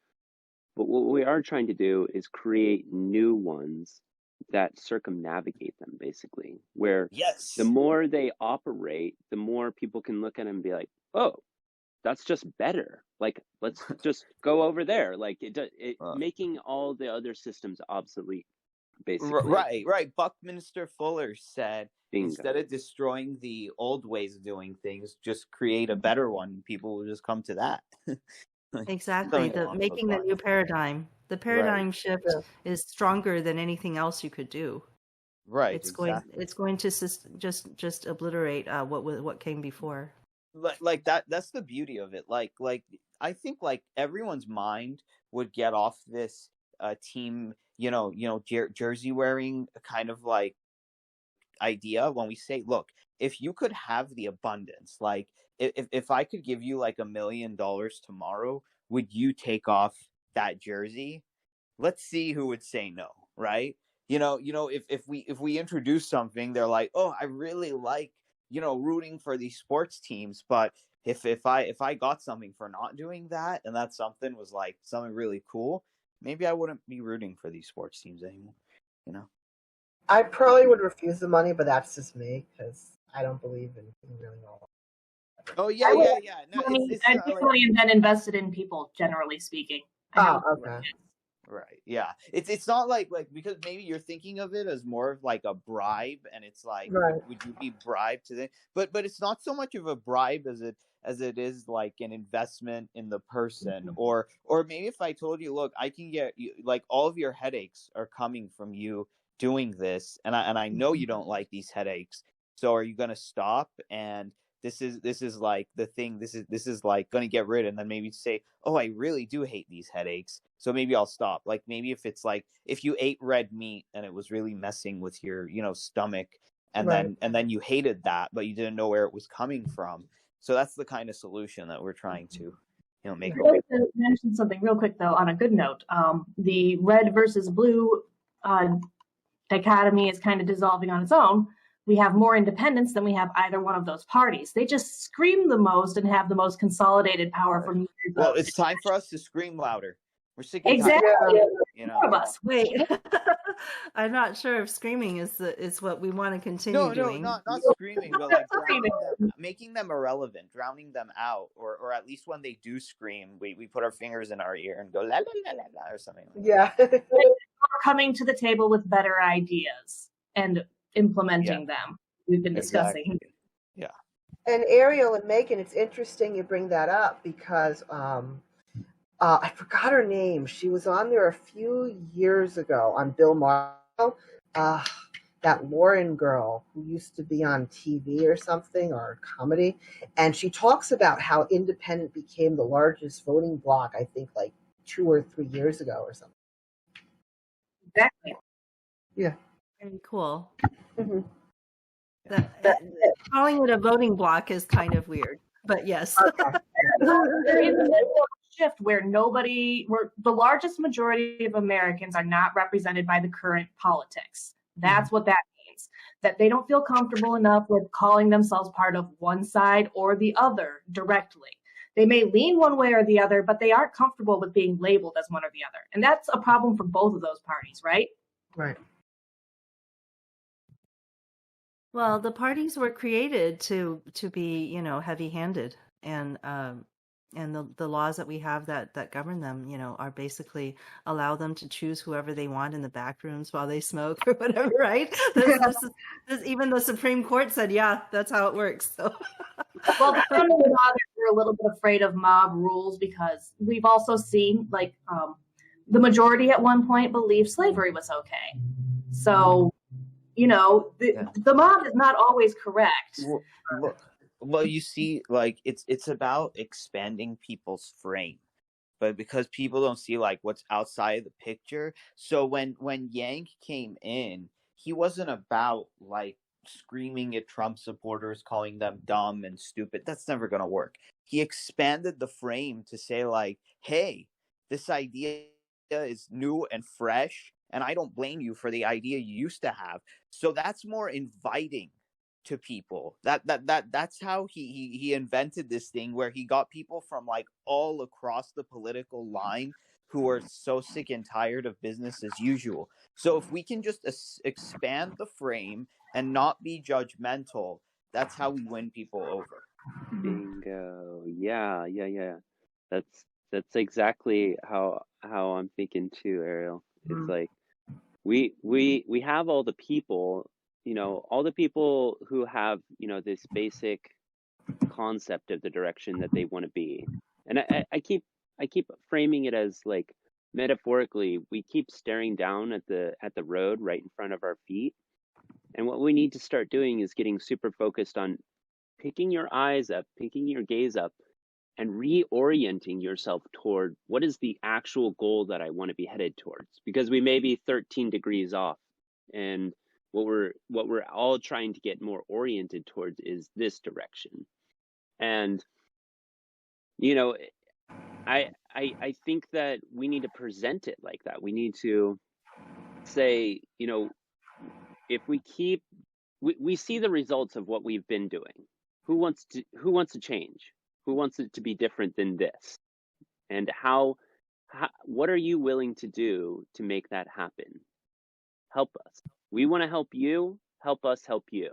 Speaker 2: but what we are trying to do is create new ones that circumnavigate them, basically, where the more they operate, the more people can look at them and be like, oh, that's just better. Like, let's just go over there. Like, making all the other systems obsolete, basically.
Speaker 5: Right. Buckminster Fuller said,
Speaker 2: Bingo.
Speaker 5: Instead of destroying the old ways of doing things, just create a better one. People will just come to that.
Speaker 3: Exactly. Making the new paradigm. The paradigm shift is stronger than anything else you could do.
Speaker 5: Right.
Speaker 3: It's going to just obliterate what came before.
Speaker 5: Like that's the beauty of it. Like I think everyone's mind would get off this team, jersey wearing kind of idea when we say, look, if you could have the abundance, if I could give you $1 million tomorrow, would you take off that jersey? Let's see who would say no, right? If we introduce something, they're like, oh, I really like, rooting for these sports teams, but if I got something for not doing that, and that something was something really cool, maybe I wouldn't be rooting for these sports teams anymore,
Speaker 6: I probably would refuse the money, but that's just me because I don't believe in really all.
Speaker 5: Oh yeah. No,
Speaker 4: I definitely and then invested in people, generally speaking.
Speaker 6: Oh, okay.
Speaker 5: Right. Yeah. It's not because maybe you're thinking of it as more of a bribe, and it's would you be bribed to but it's not so much of a bribe as it is an investment in the person, or maybe if I told you, look, I can get you all of your headaches are coming from you doing this, and I know you don't like these headaches, so are you going to stop? And this is the thing, this is going to get rid, and then maybe say, oh, I really do hate these headaches, so maybe I'll stop. Maybe if it's if you ate red meat and it was really messing with your stomach, and then you hated that, but you didn't know where it was coming from. So that's the kind of solution that we're trying to make
Speaker 4: I'd like to mention something real quick, though, on a good note. The red versus blue dichotomy is kind of dissolving on its own. We have more independents than we have either one of those parties. They just scream the most and have the most consolidated power from years
Speaker 5: Well,
Speaker 4: of-
Speaker 5: it's time for us to scream louder. We're sick and
Speaker 4: Exactly.
Speaker 5: tired,
Speaker 4: More of us.
Speaker 3: Wait, I'm not sure if screaming is what we want to continue
Speaker 5: No,
Speaker 3: doing.
Speaker 5: not screaming, but like making them irrelevant, drowning them out, or at least when they do scream, we put our fingers in our ear and go la la la la la or something.
Speaker 6: Yeah.
Speaker 4: Coming to the table with better ideas and implementing them. We've been discussing.
Speaker 5: Exactly. Yeah.
Speaker 6: And Ariel and Megan, it's interesting you bring that up because I forgot her name. She was on there a few years ago on Bill Maher. That Lauren girl who used to be on TV or something, or comedy. And she talks about how independent became the largest voting bloc, I think like 2 or 3 years ago or something.
Speaker 4: Exactly.
Speaker 6: Yeah.
Speaker 3: Very cool.
Speaker 6: Mm-hmm.
Speaker 3: Calling it a voting block is kind of weird, but yes.
Speaker 6: Okay.
Speaker 4: There is a shift where the largest majority of Americans are not represented by the current politics. That's what that means. That they don't feel comfortable enough with calling themselves part of one side or the other directly. They may lean one way or the other, but they aren't comfortable with being labeled as one or the other. And that's a problem for both of those parties, right?
Speaker 6: Right.
Speaker 3: Well, the parties were created to be, heavy-handed, and the laws that we have that govern them, are basically allow them to choose whoever they want in the back rooms while they smoke or whatever, right? This, even the Supreme Court said, yeah, that's how it works. So.
Speaker 4: Well, the family fathers were a little bit afraid of mob rules because we've also seen, the majority at one point believed slavery was okay. So, the mob is not always correct.
Speaker 5: Well, you see, it's about expanding people's frame, but because people don't see what's outside the picture. So when Yank came in, he wasn't about screaming at Trump supporters, calling them dumb and stupid. That's never gonna work. He expanded the frame to say hey, this idea is new and fresh, and I don't blame you for the idea you used to have. So that's more inviting to people. That's how he invented this thing where he got people from all across the political line who are so sick and tired of business as usual. So if we can just expand the frame and not be judgmental, that's how we win people over.
Speaker 2: Bingo. Yeah. That's exactly how I'm thinking too, Ariel. It's we have all the people, all the people who have, this basic concept of the direction that they want to be. And I keep framing it as metaphorically, we keep staring down at the road right in front of our feet. And what we need to start doing is getting super focused on picking your eyes up, picking your gaze up, and reorienting yourself toward what is the actual goal that I want to be headed towards. Because we may be 13 degrees off, and what we're all trying to get more oriented towards is this direction. And I think that we need to present it like that. We need to say, if we see the results of what we've been doing. Who wants to change? Who wants it to be different than this? And what are you willing to do to make that happen? Help us. We want to help you. Help us help you.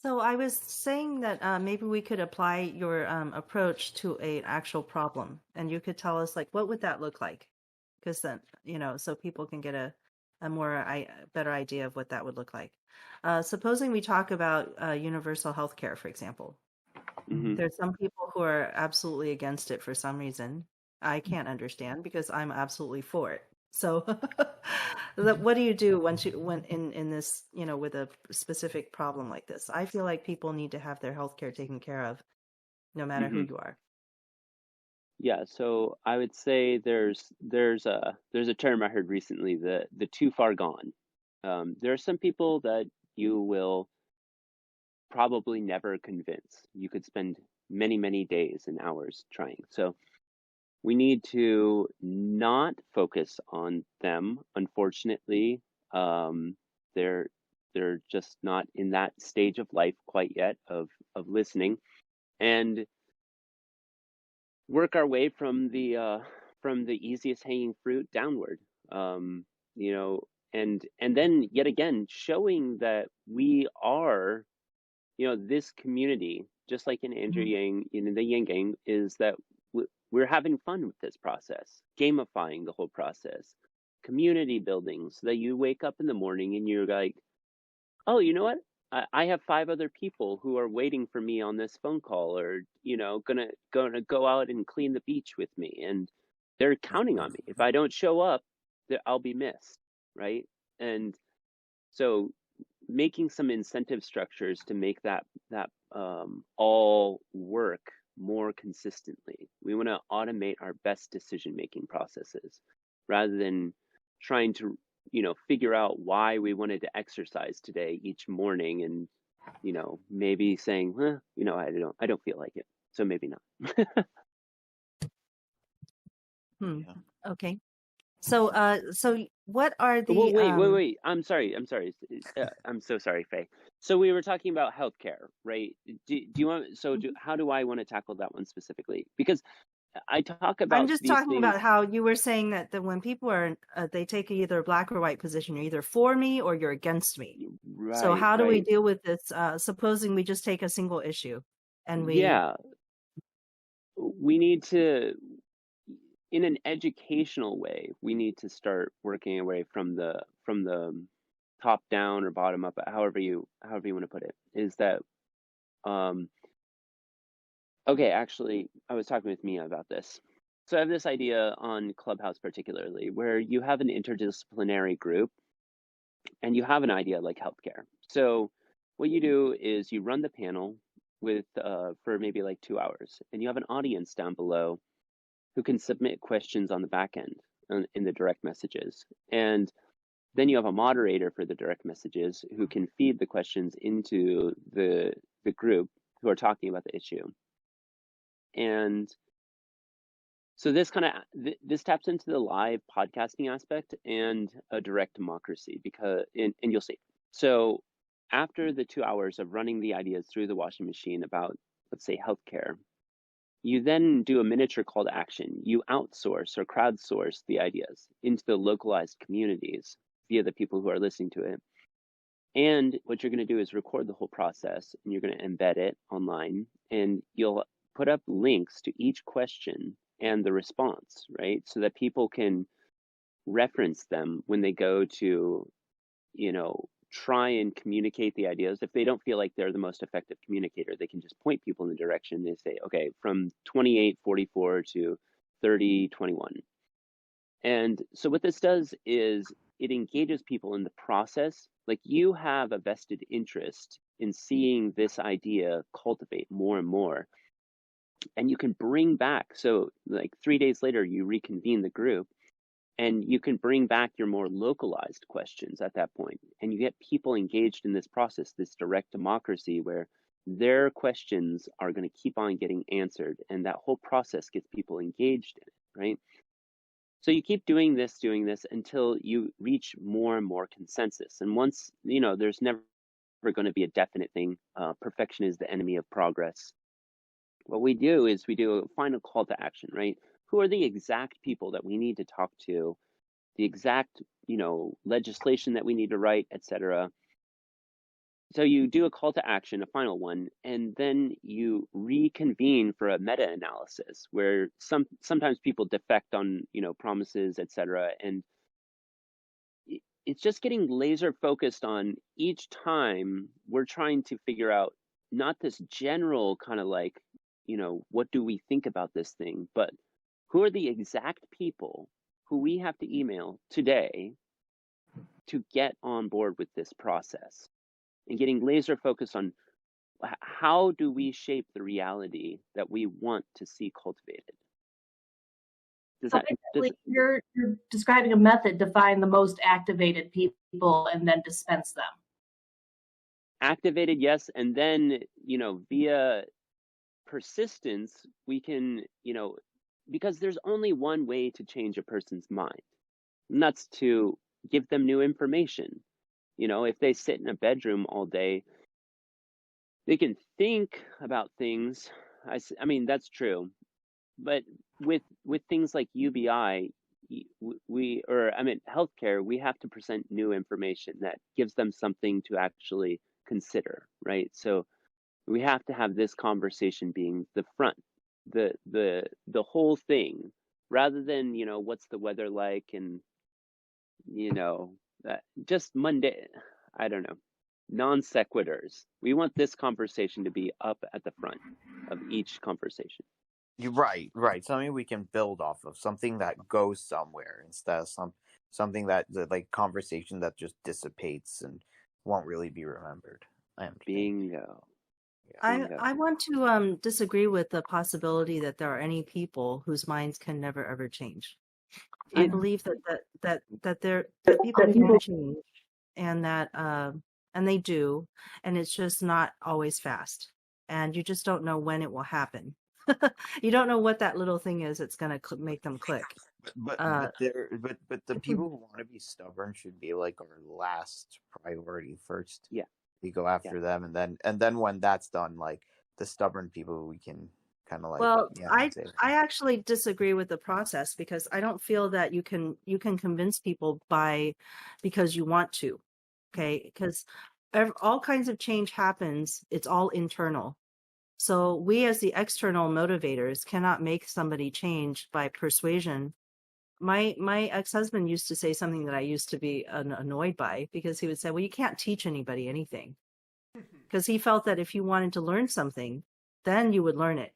Speaker 3: So I was saying that maybe we could apply your approach to an actual problem, and you could tell us what would that look like? Because then, so people can get a better idea of what that would look like. Supposing we talk about universal health care, for example. Mm-hmm. There's some people who are absolutely against it for some reason. I can't understand because I'm absolutely for it. So what do you do when in this, with a specific problem like this? I feel like people need to have their healthcare taken care of no matter who you are.
Speaker 2: Yeah, so I would say there's a term I heard recently, the too far gone. There are some people that you will probably never convince. You could spend many, many days and hours trying. So we need to not focus on them. Unfortunately, they're just not in that stage of life quite yet of listening, and work our way from the easiest hanging fruit downward. You know, and then yet again showing that we are, you know, this community, just like in Andrew Yang, in the Yang Gang, is that we're having fun with this process, gamifying the whole process, community building, so that you wake up in the morning and you're like, oh, you know what? I have 5 other people who are waiting for me on this phone call, or, you know, gonna go out and clean the beach with me, and they're counting on me. If I don't show up, I'll be missed, right? And so making some incentive structures to make that all work more consistently. We want to automate our best decision-making processes rather than trying to, you know, figure out why we wanted to exercise today each morning, and, you know, maybe saying, you know, I don't feel like it, so maybe not.
Speaker 5: Yeah.
Speaker 3: Okay. So, so what are the?
Speaker 2: Well, wait. I'm sorry. I'm so sorry, Faye. So we were talking about healthcare, right? Do you want? So how do I want to tackle that one specifically? Because I talk about.
Speaker 3: I'm just
Speaker 2: these
Speaker 3: talking
Speaker 2: things.
Speaker 3: about how you were saying that when people are, they take either a black or white position, you're either for me or you're against me.
Speaker 2: Right,
Speaker 3: so how do we
Speaker 2: right.
Speaker 3: deal with this? Supposing we just take a single issue, and
Speaker 2: we need to, in an educational way, we need to start working away from the top down or bottom up, however you want to put it. Is that okay? Actually, I was talking with Mia about this. So I have this idea on Clubhouse particularly, where you have an interdisciplinary group and you have an idea like healthcare. So what you do is you run the panel with for maybe like 2 hours, and you have an audience down below who can submit questions on the back end in the direct messages. And then you have a moderator for the direct messages who can feed the questions into the group who are talking about the issue. And so this this taps into the live podcasting aspect and a direct democracy, because, and you'll see. So after the 2 hours of running the ideas through the washing machine about, let's say, healthcare, you then do a miniature call to action. You outsource or crowdsource the ideas into the localized communities via the people who are listening to it. And what you're going to do is record the whole process, and you're going to embed it online, and you'll put up links to each question and the response, right? So that people can reference them when they go to, you know, try and communicate the ideas. If they don't feel like they're the most effective communicator, they can just point people in the direction. They say, okay, from 28:44 to 30:21. And so what this does is it engages people in the process. Like, you have a vested interest in seeing this idea cultivate more and more. And you can bring back, so like 3 days later, you reconvene the group, and you can bring back your more localized questions at that point. And you get people engaged in this process, this direct democracy, where their questions are going to keep on getting answered. And that whole process gets people engaged in it, right? So you keep doing this until you reach more and more consensus. And once, you know, there's never going to be a definite thing. Perfection is the enemy of progress. What we do is we do a final call to action, right? Who are the exact people that we need to talk to, the exact, you know, legislation that we need to write, etc. So you do a call to action, a final one, and then you reconvene for a meta-analysis where sometimes people defect on, you know, promises, etc. And it's just getting laser focused on each time we're trying to figure out not this general kind of like, you know, what do we think about this thing, but who are the exact people who we have to email today to get on board with this process, and getting laser focused on how do we shape the reality that we want to see cultivated.
Speaker 4: You're describing a method to find the most activated people and then dispense them.
Speaker 2: activated, yes, and then, via persistence, we can, because there's only one way to change a person's mind, and that's to give them new information. If they sit in a bedroom all day, they can think about things. I mean, that's true. But with things like UBI, healthcare, we have to present new information that gives them something to actually consider, right? So we have to have this conversation being the front, the whole thing, rather than, what's the weather like, and just Monday, I don't know, non sequiturs. We want this conversation to be up at the front of each conversation.
Speaker 5: You're right. Something we can build off of, something that goes somewhere instead of something that like conversation that just dissipates and won't really be remembered.
Speaker 2: Bingo.
Speaker 3: I want to disagree with the possibility that there are any people whose minds can never ever change. I believe that people can change, and that and they do, and it's just not always fast, and you just don't know when it will happen. You don't know what that little thing is that's going to make them click.
Speaker 5: But the people who want to be stubborn should be like our last priority first.
Speaker 2: Yeah,
Speaker 5: we go after them, and then when that's done, like the stubborn people, we can kind of like.
Speaker 3: Well, I actually disagree with the process, because I don't feel that you can convince people because you want to. Okay, because all kinds of change happens. It's all internal. So we as the external motivators cannot make somebody change by persuasion. My ex-husband used to say something that I used to be annoyed by, because he would say, well, you can't teach anybody anything. Because he felt that if you wanted to learn something, then you would learn it.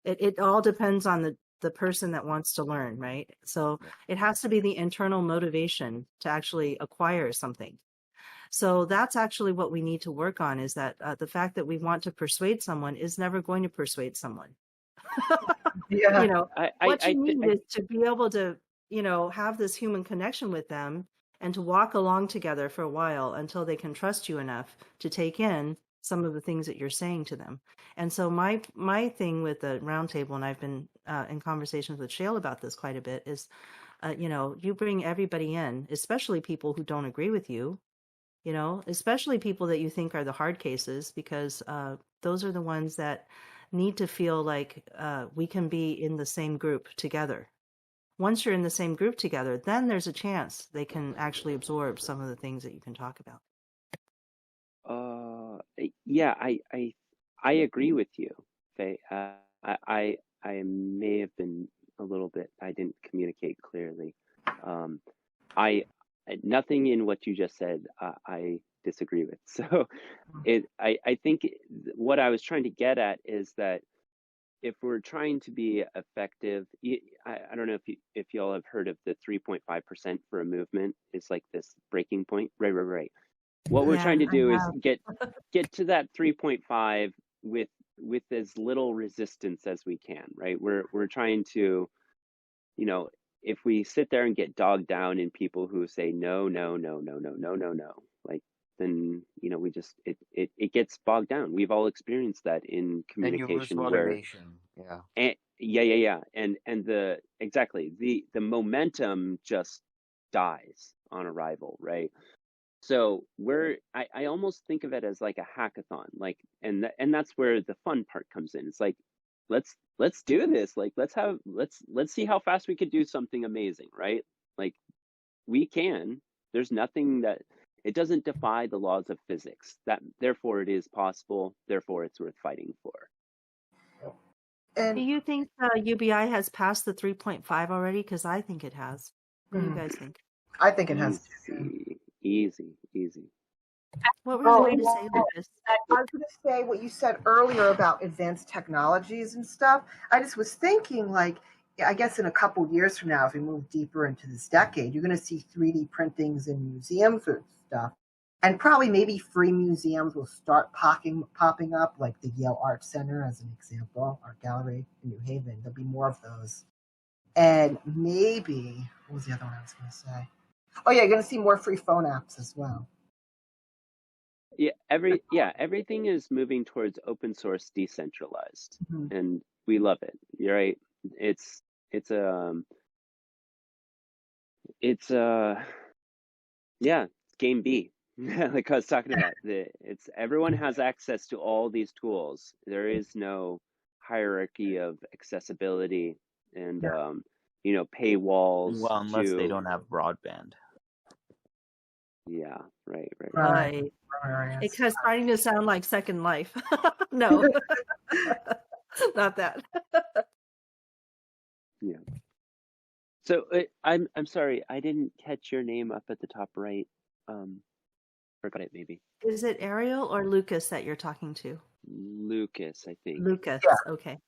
Speaker 3: It all depends on the person that wants to learn, right? So it has to be the internal motivation to actually acquire something. So that's actually what we need to work on, is that the fact that we want to persuade someone is never going to persuade someone.
Speaker 6: Yeah.
Speaker 3: What you need is to be able to, have this human connection with them, and to walk along together for a while until they can trust you enough to take in some of the things that you're saying to them. And so my thing with the roundtable, and I've been in conversations with Shale about this quite a bit, is, you bring everybody in, especially people who don't agree with you, especially people that you think are the hard cases, because those are the ones that need to feel like we can be in the same group together. Once you're in the same group together, then there's a chance they can actually absorb some of the things that you can talk about.
Speaker 2: Yeah, I agree with you, Faye. I may have been a little bit, I didn't communicate clearly. Nothing in what you just said I disagree with. So I think what I was trying to get at is that if we're trying to be effective, I don't know if y'all have heard of the 3.5% for a movement is like this breaking point. Right. What we're trying to do is get to that 3.5 with as little resistance as we can, right? We're trying to, if we sit there and get dogged down in people who say no, like, then we just it gets bogged down. We've all experienced that in communication,
Speaker 5: and you lose motivation.
Speaker 2: And the momentum just dies on arrival, right? So I almost think of it as like a hackathon, like, and that's where the fun part comes in. It's like, let's do this. Like, let's see how fast we could do something amazing, right? Like, we can. There's nothing that it doesn't defy the laws of physics. That therefore it is possible. Therefore it's worth fighting for.
Speaker 3: And do you think UBI has passed the 3.5 already? Because I think it has. What do you guys think?
Speaker 6: I think it has.
Speaker 2: Easy.
Speaker 3: What were you going to say, Lucas?
Speaker 6: I was going to say what you said earlier about advanced technologies and stuff. I just was thinking, like, I guess in a couple of years from now, if we move deeper into this decade, you're going to see 3D printings in museums and stuff. And probably maybe free museums will start popping up, like the Yale Art Center as an example, Art Gallery in New Haven. There'll be more of those. And maybe, what was the other one I was going to say? Oh, yeah, you're going to see more free phone apps as well.
Speaker 2: Yeah, everything is moving towards open source, decentralized,
Speaker 6: Mhm.
Speaker 2: and we love it. You're right. It's it's yeah, it's game B. Like I was talking about, it's everyone has access to all these tools. There is no hierarchy of accessibility and paywalls
Speaker 5: Well, unless they
Speaker 2: to
Speaker 5: don't have broadband.
Speaker 2: yeah, right.
Speaker 3: Right. It's kind of starting to sound like Second Life. No, not that.
Speaker 2: Yeah. So I'm sorry, I didn't catch your name up at the top right. Forgot it maybe.
Speaker 3: Is it Ariel or Lucas that you're talking to?
Speaker 2: Lucas, I think.
Speaker 3: Lucas,
Speaker 6: Yeah.
Speaker 3: okay.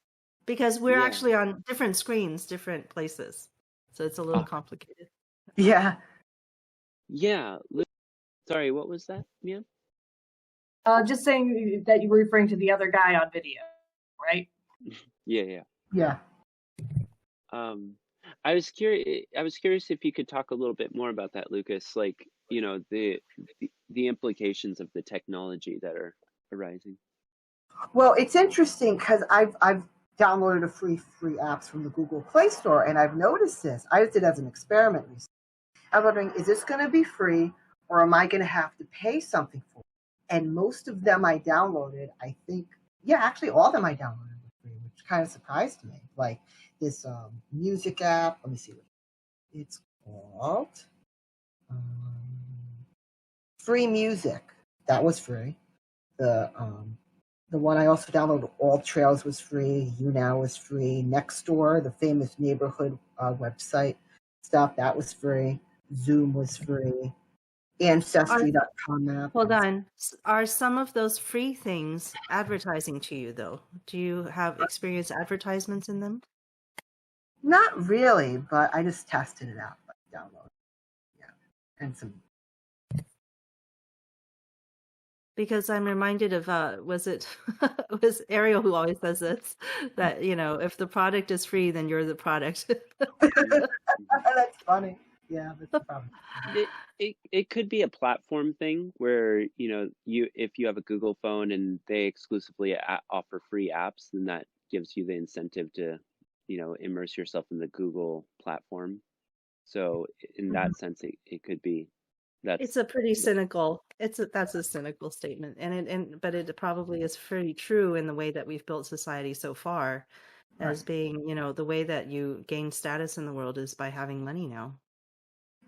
Speaker 3: Because we're
Speaker 2: Yeah.
Speaker 3: actually on different screens, different places. So it's a little complicated.
Speaker 6: Yeah.
Speaker 2: Yeah. Sorry, what was that, Mia?
Speaker 4: Just saying that you were referring to the other guy on video, right?
Speaker 2: Yeah.
Speaker 6: Yeah.
Speaker 2: I was curious if you could talk a little bit more about that, Lucas. Like, the implications of the technology that are arising.
Speaker 6: Well, it's interesting because I've downloaded a free apps from the Google Play Store, and I've noticed this. I did it as an experiment recently. I'm wondering, is this going to be free, or am I going to have to pay something for it? And most of them I downloaded, I think, actually all of them I downloaded were free, which kind of surprised me. Like this music app. Let me see what it's called. Free Music. That was free. The one I also downloaded, All Trails, was free. YouNow was free. Nextdoor, the famous neighborhood website stuff, that was free. Zoom was free. Ancestry.com app.
Speaker 3: Hold on. Are some of those free things advertising to you, though? Do you have experience advertisements in them?
Speaker 6: Not really, but I just tested it out. Download. Yeah. And some.
Speaker 3: Because I'm reminded of was Ariel who always says this, that if the product is free, then you're the product.
Speaker 6: That's funny. Yeah, that's the problem.
Speaker 2: It could be a platform thing where if you have a Google phone and they exclusively offer free apps, then that gives you the incentive to immerse yourself in the Google platform. So in that sense, it could be.
Speaker 3: It's a pretty cynical. That's a cynical statement, but it probably is pretty true in the way that we've built society so far, as being the way that you gain status in the world is by having money now,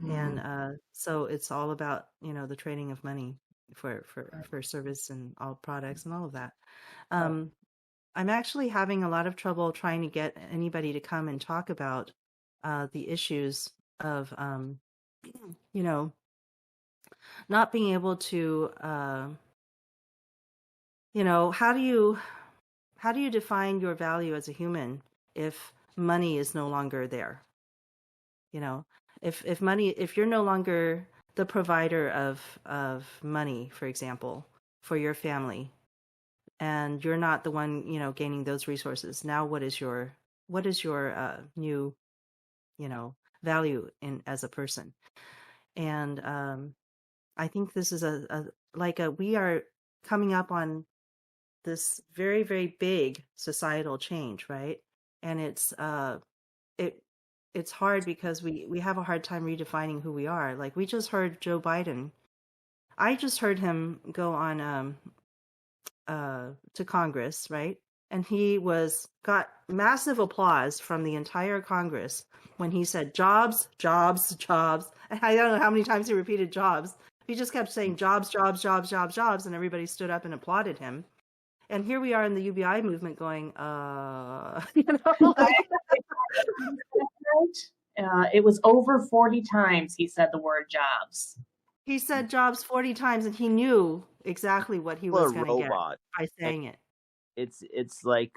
Speaker 3: and so it's all about the trading of money for service and all products and all of that. I'm actually having a lot of trouble trying to get anybody to come and talk about the issues of not being able to, how do you define your value as a human if money is no longer there? If you're no longer the provider of money, for example, for your family, and you're not the one, gaining those resources, now what is your new, value as a person? And I think this is we are coming up on this very, very big societal change, right? And it's hard because we have a hard time redefining who we are. Like, we just heard Joe Biden. I just heard him go on to Congress, right? And he got massive applause from the entire Congress when he said jobs, jobs, jobs. And I don't know how many times he repeated jobs. He just kept saying jobs, jobs, jobs, jobs, jobs, and everybody stood up and applauded him. And here we are in the UBI movement going,
Speaker 4: it was over 40 times he said the word jobs.
Speaker 3: He said jobs 40 times, and he knew exactly what he was going to get by saying it.
Speaker 5: It's like,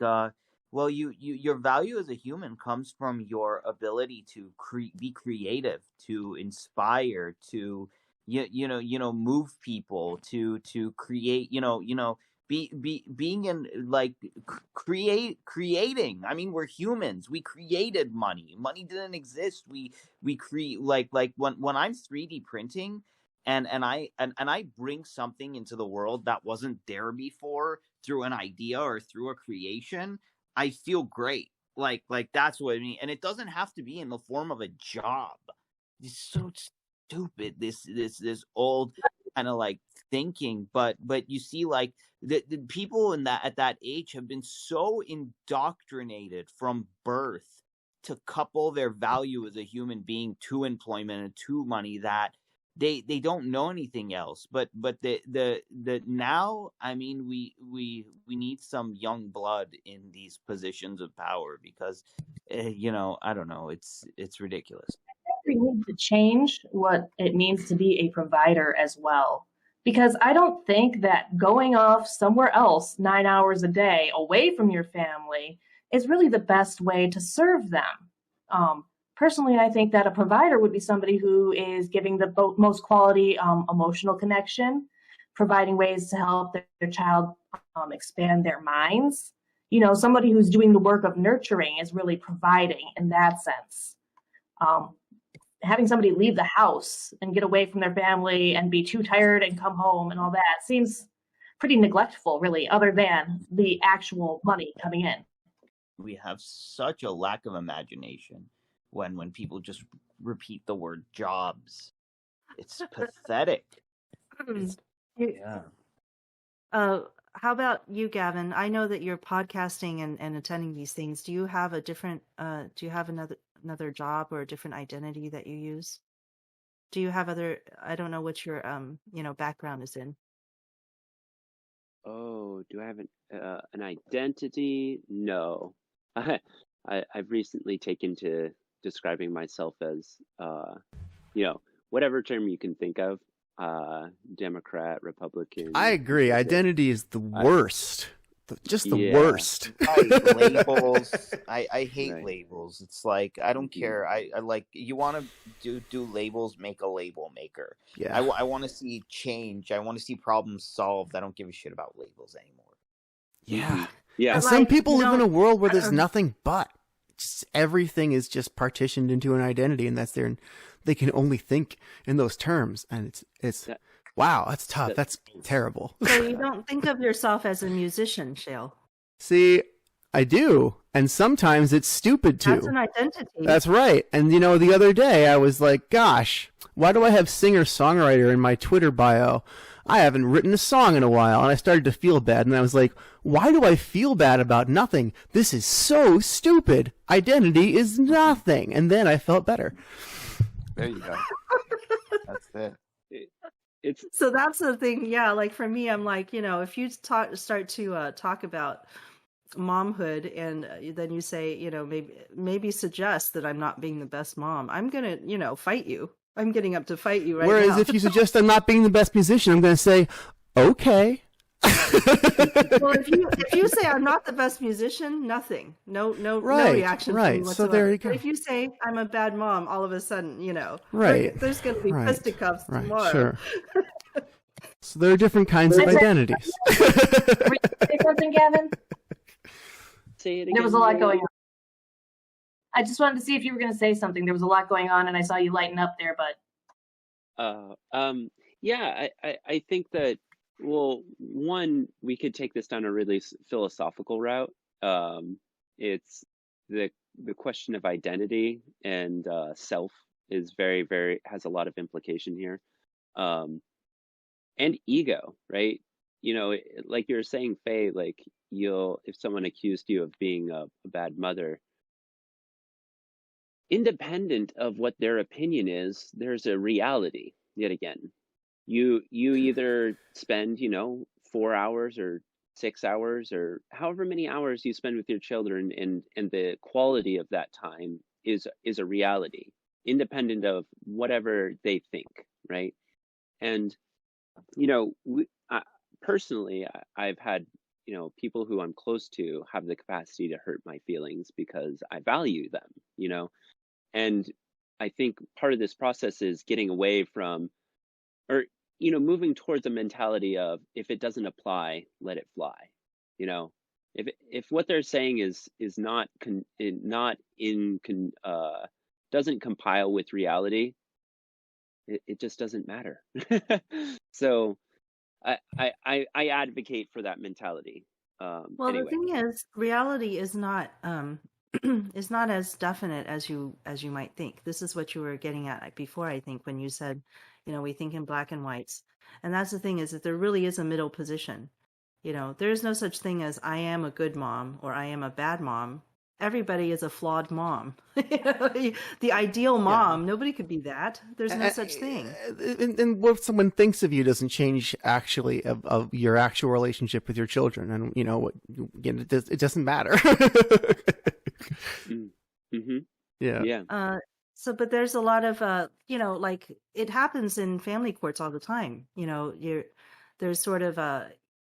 Speaker 5: well, your value as a human comes from your ability to be creative, to inspire, to move people, to create, being in, like, creating. I mean, we're humans. We created money. Money didn't exist. We create, like when I'm 3D printing, and I bring something into the world that wasn't there before through an idea or through a creation, I feel great. Like that's what I mean. And it doesn't have to be in the form of a job. It's so stupid. This old kind of like thinking, but you see, like the people in that at that age have been so indoctrinated from birth to couple their value as a human being to employment and to money that they don't know anything else. But the now, I mean, we need some young blood in these positions of power, because I don't know, it's ridiculous.
Speaker 4: We need to change what it means to be a provider as well. Because I don't think that going off somewhere else 9 hours a day away from your family is really the best way to serve them. Personally, I think that a provider would be somebody who is giving the most quality emotional connection, providing ways to help their child expand their minds. Somebody who's doing the work of nurturing is really providing in that sense. Having somebody leave the house and get away from their family and be too tired and come home and all that seems pretty neglectful, really, other than the actual money coming in.
Speaker 5: We have such a lack of imagination when people just repeat the word jobs. It's pathetic.
Speaker 3: Yeah. How about you, Gavin? I know that you're podcasting and attending these things. Do you have another job or a different identity that you use? Do you have other, I don't know what your background is in.
Speaker 2: Oh, do I have an identity? No. I've recently taken to describing myself as whatever term you can think of, Democrat, Republican.
Speaker 1: I agree. Identity is the worst. Just the worst.
Speaker 5: Labels. I hate labels. It's like, I don't care. I like, you want to do labels, make a label maker.
Speaker 1: Yeah.
Speaker 5: I want to see change. I want to see problems solved. I don't give a shit about labels anymore.
Speaker 1: Yeah.
Speaker 2: Yeah.
Speaker 1: And some people live in a world where there's nothing but. Just everything is just partitioned into an identity, and that's there, and they can only think in those terms. And it's wow, that's tough. That's terrible.
Speaker 3: So you don't think of yourself as a musician, Shale?
Speaker 1: See, I do. And sometimes it's stupid too.
Speaker 3: That's an identity.
Speaker 1: That's right. And the other day I was like, gosh, why do I have singer-songwriter in my Twitter bio? I haven't written a song in a while. And I started to feel bad. And I was like, why do I feel bad about nothing? This is so stupid. Identity is nothing. And then I felt better.
Speaker 5: There you go. That's it.
Speaker 3: So that's the thing. Yeah. Like for me, I'm like, if you start to talk about momhood and then you say, maybe suggest that I'm not being the best mom, I'm going to, fight you. I'm getting up to fight you right now.
Speaker 1: Whereas if you suggest I'm not being the best musician, I'm going to say, okay.
Speaker 3: Well, if you say I'm not the best musician, nothing. No reaction from me whatsoever.
Speaker 1: So there you go.
Speaker 3: But if you say I'm a bad mom, all of a sudden,
Speaker 1: right.
Speaker 3: there's going to be fisticuffs tomorrow.
Speaker 1: Sure. So there are different kinds of identities.
Speaker 4: Were you say something, Gavin?
Speaker 2: Say it again.
Speaker 4: There was a lot going on. I just wanted to see if you were going to say something. There was a lot going on, and I saw you lighten up there, but...
Speaker 2: Yeah, I think that, well, one, we could take this down a really philosophical route. It's the question of identity and self is very, very, has a lot of implication here. And ego, right? Like you were saying, Faye, like if someone accused you of being a bad mother, independent of what their opinion is, there's a reality yet again. You either spend, 4 hours or 6 hours or however many hours you spend with your children, and the quality of that time is a reality, independent of whatever they think, right? And, personally, I've had, people who I'm close to have the capacity to hurt my feelings because I value them, and I think part of this process is getting away from, or, moving towards a mentality of, if it doesn't apply, let it fly. If what they're saying is not doesn't compile with reality, it just doesn't matter. So I advocate for that mentality.
Speaker 3: Well, the
Speaker 2: Anyway.
Speaker 3: thing is, reality is not is not as definite as you might think. This is what you were getting at before, I think, when you said, we think in black and whites. And that's the thing, is that there really is a middle position. There is no such thing as I am a good mom or I am a bad mom. Everybody is a flawed mom. The ideal mom, nobody could be that. There's no such thing.
Speaker 1: And what someone thinks of you doesn't change actually of your actual relationship with your children. And it doesn't matter.
Speaker 2: Mm-hmm.
Speaker 1: Yeah.
Speaker 3: But there's a lot of, like it happens in family courts all the time. There's sort of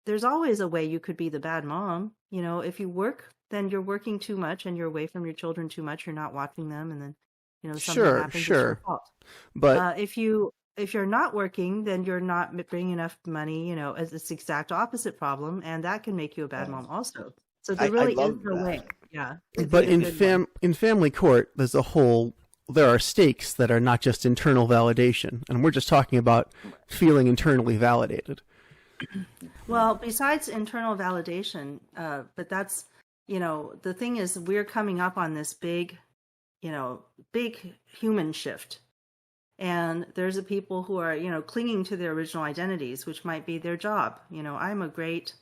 Speaker 3: there's always a way you could be the bad mom. If you work, then you're working too much and you're away from your children too much. You're not watching them. And then, something happens. It's your fault.
Speaker 1: But
Speaker 3: if you're not working, then you're not bringing enough money, as it's the exact opposite problem. And that can make you a bad mom also. So there really is no way. Yeah.
Speaker 1: But in family court, there are stakes that are not just internal validation. And we're just talking about feeling internally validated.
Speaker 3: Well, besides internal validation, but that's, the thing is, we're coming up on this big human shift. And there's people who are, clinging to their original identities, which might be their job. I'm a great,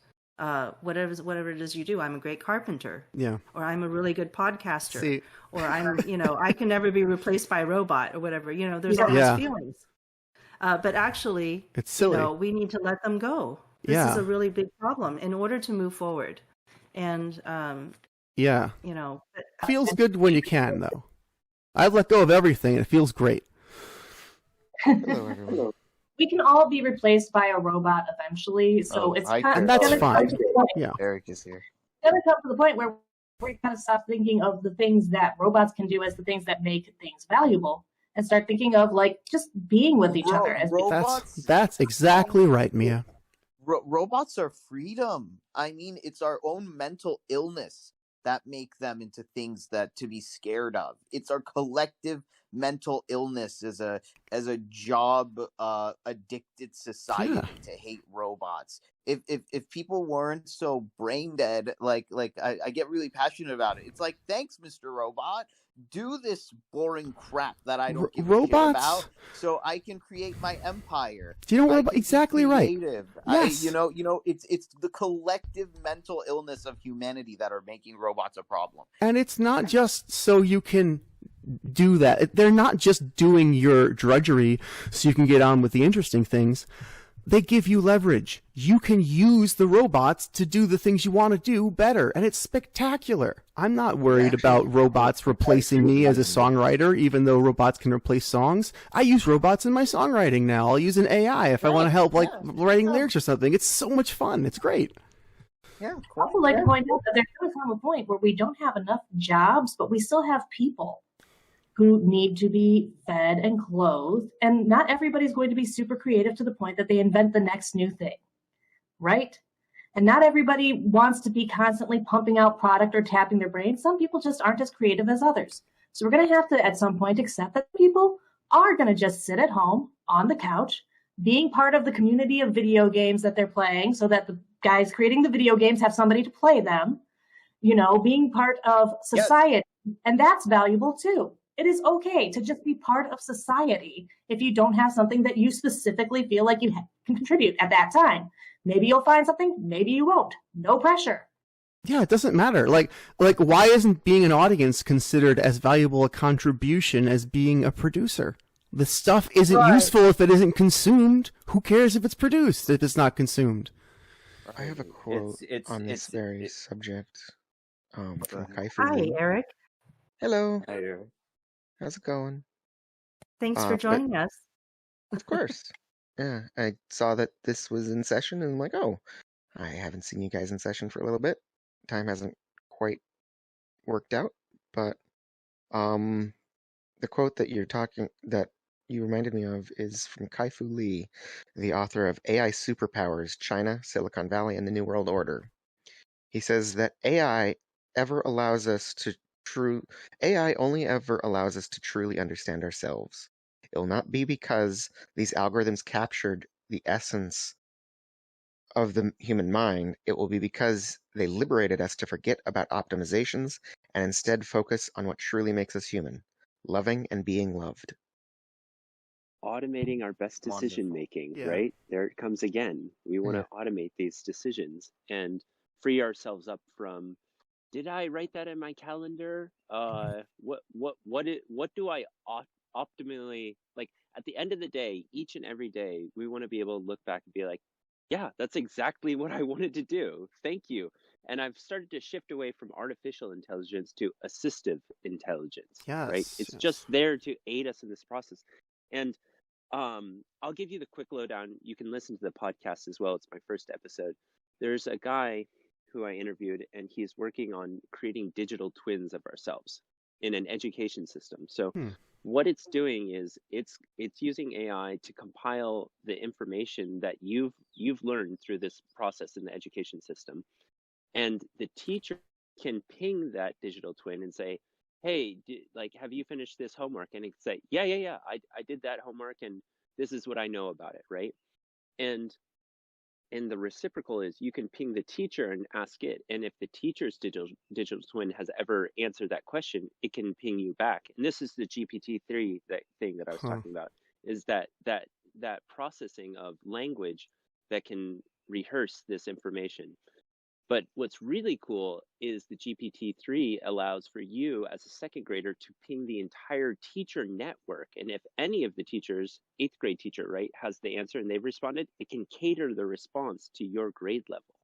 Speaker 3: whatever it is you do, I'm a great carpenter.
Speaker 1: Yeah.
Speaker 3: Or I'm a really good podcaster. Or I'm, I can never be replaced by a robot or whatever. There's all these feelings. But actually,
Speaker 1: it's silly.
Speaker 3: We need to let them go. This is a really big problem in order to move forward. And,
Speaker 1: it feels good when you can, though. I've let go of everything, and it feels great.
Speaker 7: Hello, everyone.
Speaker 4: We can all be replaced by a robot eventually, so
Speaker 1: and that's fine. Yeah,
Speaker 7: Eric is here.
Speaker 4: It's going to come to the point where we kind of stop thinking of the things that robots can do as the things that make things valuable, and start thinking of just being with each other. As
Speaker 5: robots.
Speaker 1: That's exactly right, Mia.
Speaker 5: Robots are freedom. I mean, it's our own mental illness that make them into things that to be scared of. It's our collective mental illness as a job addicted society to hate robots. If people weren't so brain dead, I get really passionate about it. It's like, thanks, Mr. Robot. Do this boring crap that I don't give a shit about, so I can create my empire.
Speaker 1: Do you know what? Exactly right.
Speaker 5: Yes. It's the collective mental illness of humanity that are making robots a problem.
Speaker 1: And it's not just so you can do that. They're not just doing your drudgery so you can get on with the interesting things. They give you leverage. You can use the robots to do the things you want to do better, and it's spectacular. I'm not worried about robots replacing me as a songwriter, even though robots can replace songs. I use robots in my songwriting now. I'll use an AI if I want to help, writing lyrics or something. It's so much fun. It's great.
Speaker 4: Yeah, cool. I would like to point out that there's going to come a point where we don't have enough jobs, but we still have people who need to be fed and clothed. And not everybody's going to be super creative to the point that they invent the next new thing, right? And not everybody wants to be constantly pumping out product or tapping their brain. Some people just aren't as creative as others. So we're going to have to, at some point, accept that people are going to just sit at home on the couch, being part of the community of video games that they're playing so that the guys creating the video games have somebody to play them, being part of society. Yes. And that's valuable too. It is okay to just be part of society if you don't have something that you specifically feel like you can contribute at that time. Maybe you'll find something, maybe you won't. No pressure.
Speaker 1: Yeah, it doesn't matter. Like why isn't being an audience considered as valuable a contribution as being a producer? The stuff isn't useful if it isn't consumed. Who cares if it's produced if it's not consumed?
Speaker 7: I have a quote on this very subject from Kaifu.
Speaker 3: Hi, Eric.
Speaker 7: Hello.
Speaker 2: Hi, Eric.
Speaker 7: How's it going?
Speaker 3: Thanks for joining us.
Speaker 7: Of course. Yeah, I saw that this was in session and I'm like, oh, I haven't seen you guys in session for a little bit. Time hasn't quite worked out, but the quote that you reminded me of is from Kai-Fu Lee, the author of AI Superpowers, China, Silicon Valley, and the New World Order. He says that AI only ever allows us to truly understand ourselves. It will not be because these algorithms captured the essence of the human mind. It will be because they liberated us to forget about optimizations and instead focus on what truly makes us human, loving and being loved.
Speaker 2: Automating our best decision
Speaker 1: Wonderful.
Speaker 2: making,
Speaker 1: Yeah.
Speaker 2: right? There it comes again. We want
Speaker 7: Yeah.
Speaker 2: to automate these decisions and free ourselves up from, did I write that in my calendar? What do I optimally, like, at the end of the day, each and every day, we want to be able to look back and be like, yeah, that's exactly what I wanted to do. Thank you. And I've started to shift away from artificial intelligence to assistive intelligence, right?
Speaker 1: Yes.
Speaker 2: It's
Speaker 1: Yes.
Speaker 2: just there to aid us in this process. And I'll give you the quick lowdown. You can listen to the podcast as well. It's my first episode. There's a guy who I interviewed, and he's working on creating digital twins of ourselves in an education system. So
Speaker 1: Hmm.
Speaker 2: what it's doing is it's using AI to compile the information that you've learned through this process in the education system, and the teacher can ping that digital twin and say, hey, have you finished this homework? And it can say, yeah, I did that homework, and this is what I know about it, right? And the reciprocal is you can ping the teacher and ask it, and if the teacher's digital twin has ever answered that question, it can ping you back. And this is the GPT-3 thing that I was
Speaker 1: Huh.
Speaker 2: talking about, is that processing of language that can rehearse this information. But what's really cool is the GPT-3 allows for you as a second grader to ping the entire teacher network. And if any of the teachers, 8th grade teacher, right, has the answer and they've responded, it can cater the response to your grade level.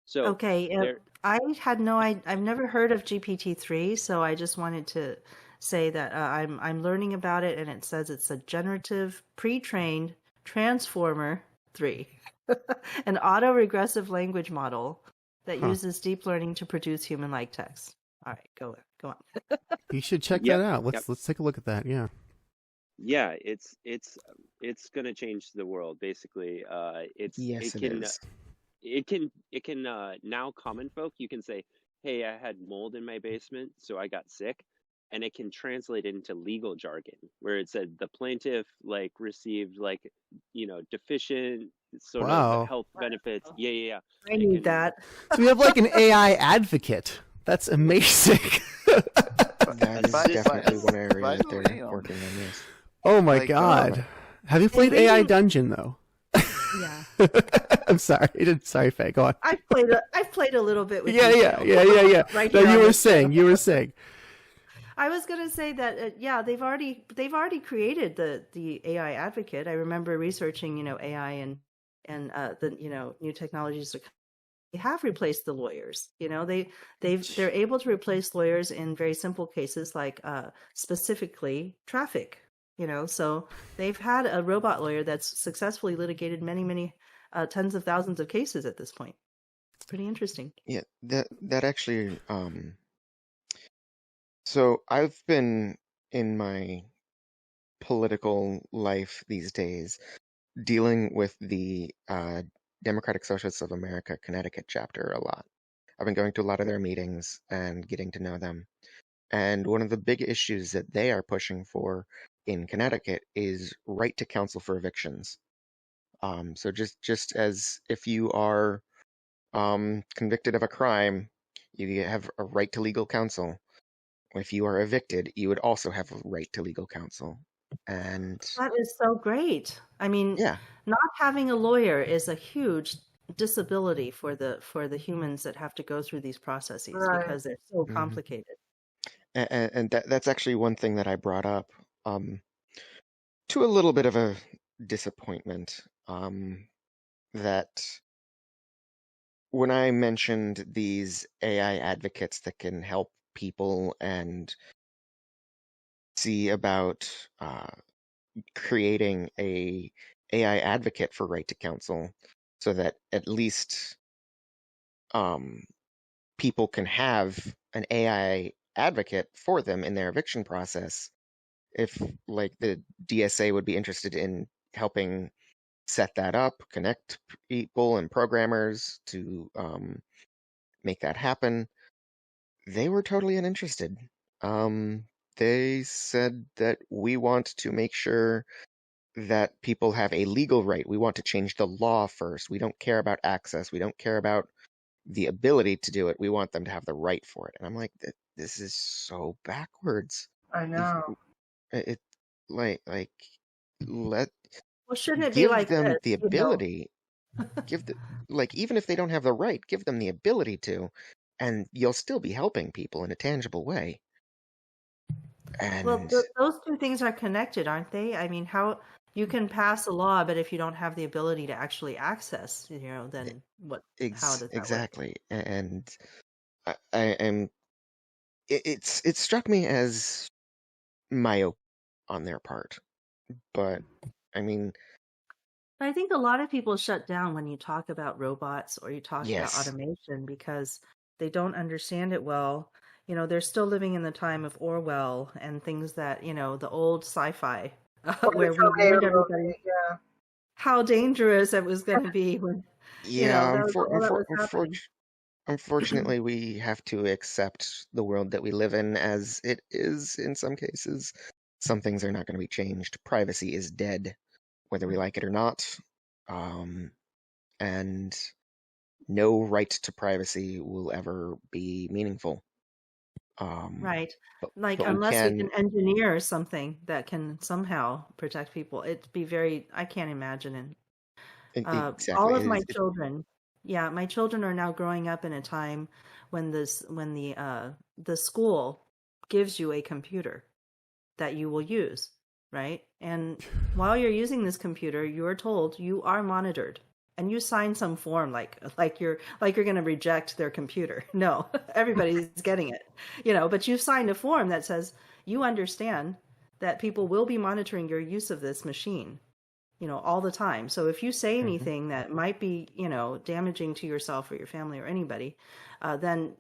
Speaker 2: So
Speaker 3: Okay, I've never heard of GPT-3, so I just wanted to say that I'm learning about it, and it says it's a generative pre-trained transformer 3, an auto-regressive language model that
Speaker 1: Huh.
Speaker 3: uses deep learning to produce human-like text. All right, go on.
Speaker 1: You should check
Speaker 2: Yep,
Speaker 1: that out.
Speaker 2: yep.
Speaker 1: Let's take a look at that. Yeah.
Speaker 2: Yeah, it's going to change the world, basically.
Speaker 7: Yes, it is.
Speaker 2: It can now, common folk, you can say, hey, I had mold in my basement, so I got sick, and it can translate it into legal jargon where it said the plaintiff received deficient sort
Speaker 1: Wow.
Speaker 2: of health benefits. Yeah.
Speaker 3: I need that.
Speaker 1: So we have like an AI advocate. That's amazing.
Speaker 7: That is
Speaker 8: By-
Speaker 7: definitely
Speaker 8: by-
Speaker 7: one area
Speaker 8: by
Speaker 7: that
Speaker 8: the
Speaker 7: they're
Speaker 8: way,
Speaker 7: working on this.
Speaker 1: Oh my
Speaker 8: Like,
Speaker 1: god. Have you played AI
Speaker 3: reading-
Speaker 1: Dungeon though?
Speaker 3: Yeah,
Speaker 1: I'm sorry. Sorry, Faye. Go on.
Speaker 3: I've played a little bit with
Speaker 1: Yeah.
Speaker 3: detail. Right
Speaker 1: No,
Speaker 3: here
Speaker 1: you
Speaker 3: on
Speaker 1: were
Speaker 3: this show.
Speaker 1: saying. You were saying.
Speaker 3: I was going to say that they've already created the AI advocate. I remember researching AI and the new technologies they have replaced the lawyers. They're able to replace lawyers in very simple cases like specifically traffic. So they've had a robot lawyer that's successfully litigated many tens of thousands of cases at this point. It's pretty interesting.
Speaker 7: Yeah, that actually. So I've been in my political life these days dealing with the Democratic Socialists of America Connecticut chapter a lot. I've been going to a lot of their meetings and getting to know them. And one of the big issues that they are pushing for in Connecticut is right to counsel for evictions. So just as if you are convicted of a crime, you have a right to legal counsel. If you are evicted, you would also have a right to legal counsel. And
Speaker 3: That is so great. I mean,
Speaker 7: yeah,
Speaker 3: not having a lawyer is a huge disability for the humans that have to go through these processes
Speaker 6: Right.
Speaker 3: because they're so
Speaker 7: Mhm.
Speaker 3: complicated.
Speaker 7: and that's actually one thing that I brought up to a little bit of a disappointment, that when I mentioned these AI advocates that can help people and see about creating a AI advocate for right to counsel so that at least people can have an AI advocate for them in their eviction process. If like the DSA would be interested in helping set that up, connect people and programmers to make that happen, they were totally uninterested. They said that we want to make sure that people have a legal right. We want to change the law first. We don't care about access. We don't care about the ability to do it. We want them to have the right for it. And I'm like, this is so backwards.
Speaker 6: I know.
Speaker 7: It like let
Speaker 3: Well, shouldn't it be
Speaker 7: give
Speaker 3: like
Speaker 7: them
Speaker 3: this?
Speaker 7: the ability. Give the like even if they don't have the right, give them the ability to, and you'll still be helping people in a tangible way.
Speaker 3: Well,
Speaker 7: And
Speaker 3: those two things are connected, aren't they? I mean, how you can pass a law, but if you don't have the ability to actually access, then what? How does that work?
Speaker 7: exactly. And I am. It struck me as myopic on their part, but I mean,
Speaker 3: I think a lot of people shut down when you talk about robots or you talk about
Speaker 7: yes,
Speaker 3: automation because they don't understand it well. They're still living in the time of Orwell and things that, the old sci-fi,
Speaker 6: Or the
Speaker 3: where we
Speaker 6: Terminator
Speaker 3: warned everybody
Speaker 6: movie, yeah.
Speaker 3: how dangerous it was going to be when,
Speaker 7: yeah.
Speaker 3: that was all that was happening.
Speaker 7: Unfortunately, we have to accept the world that we live in as it is in some cases. Some things are not going to be changed. Privacy is dead, whether we like it or not. And no right to privacy will ever be meaningful.
Speaker 3: Right.
Speaker 7: But we
Speaker 3: Unless we
Speaker 7: can
Speaker 3: can engineer something that can somehow protect people, it'd be I can't imagine.
Speaker 7: exactly.
Speaker 3: All of my children, yeah, my children are now growing up in a time when the school gives you a computer that you will use, right? And while you're using this computer, you're told you are monitored, and you sign some form like you're going to reject their computer. No, everybody's getting it, but you've signed a form that says you understand that people will be monitoring your use of this machine, all the time. So if you say anything that might be, damaging to yourself or your family or anybody, then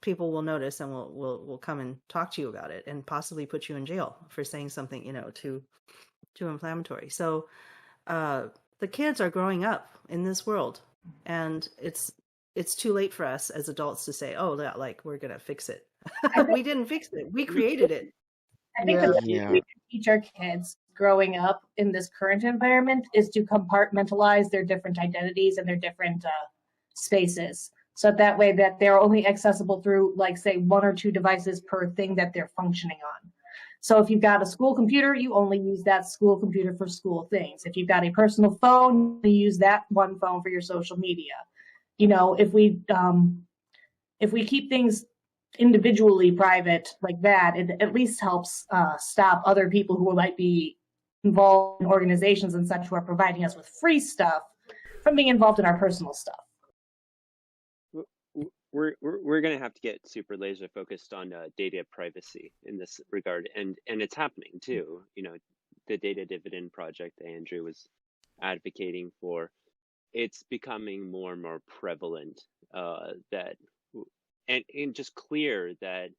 Speaker 3: people will notice and will come and talk to you about it and possibly put you in jail for saying something, too inflammatory. So the kids are growing up in this world, and it's too late for us as adults to say, oh, we're gonna fix it. We didn't fix it. We created it.
Speaker 4: I think the best way to teach our kids growing up in this current environment is to compartmentalize their different identities and their different spaces. So that way that they're only accessible through, say, one or two devices per thing that they're functioning on. So if you've got a school computer, you only use that school computer for school things. If you've got a personal phone, you use that one phone for your social media. If we keep things individually private like that, it at least helps stop other people who might be involved in organizations and such who are providing us with free stuff from being involved in our personal stuff.
Speaker 2: We're going to have to get super laser focused on data privacy in this regard, and it's happening too. The data dividend project that Andrew was advocating for, it's becoming more and more prevalent that and just clear that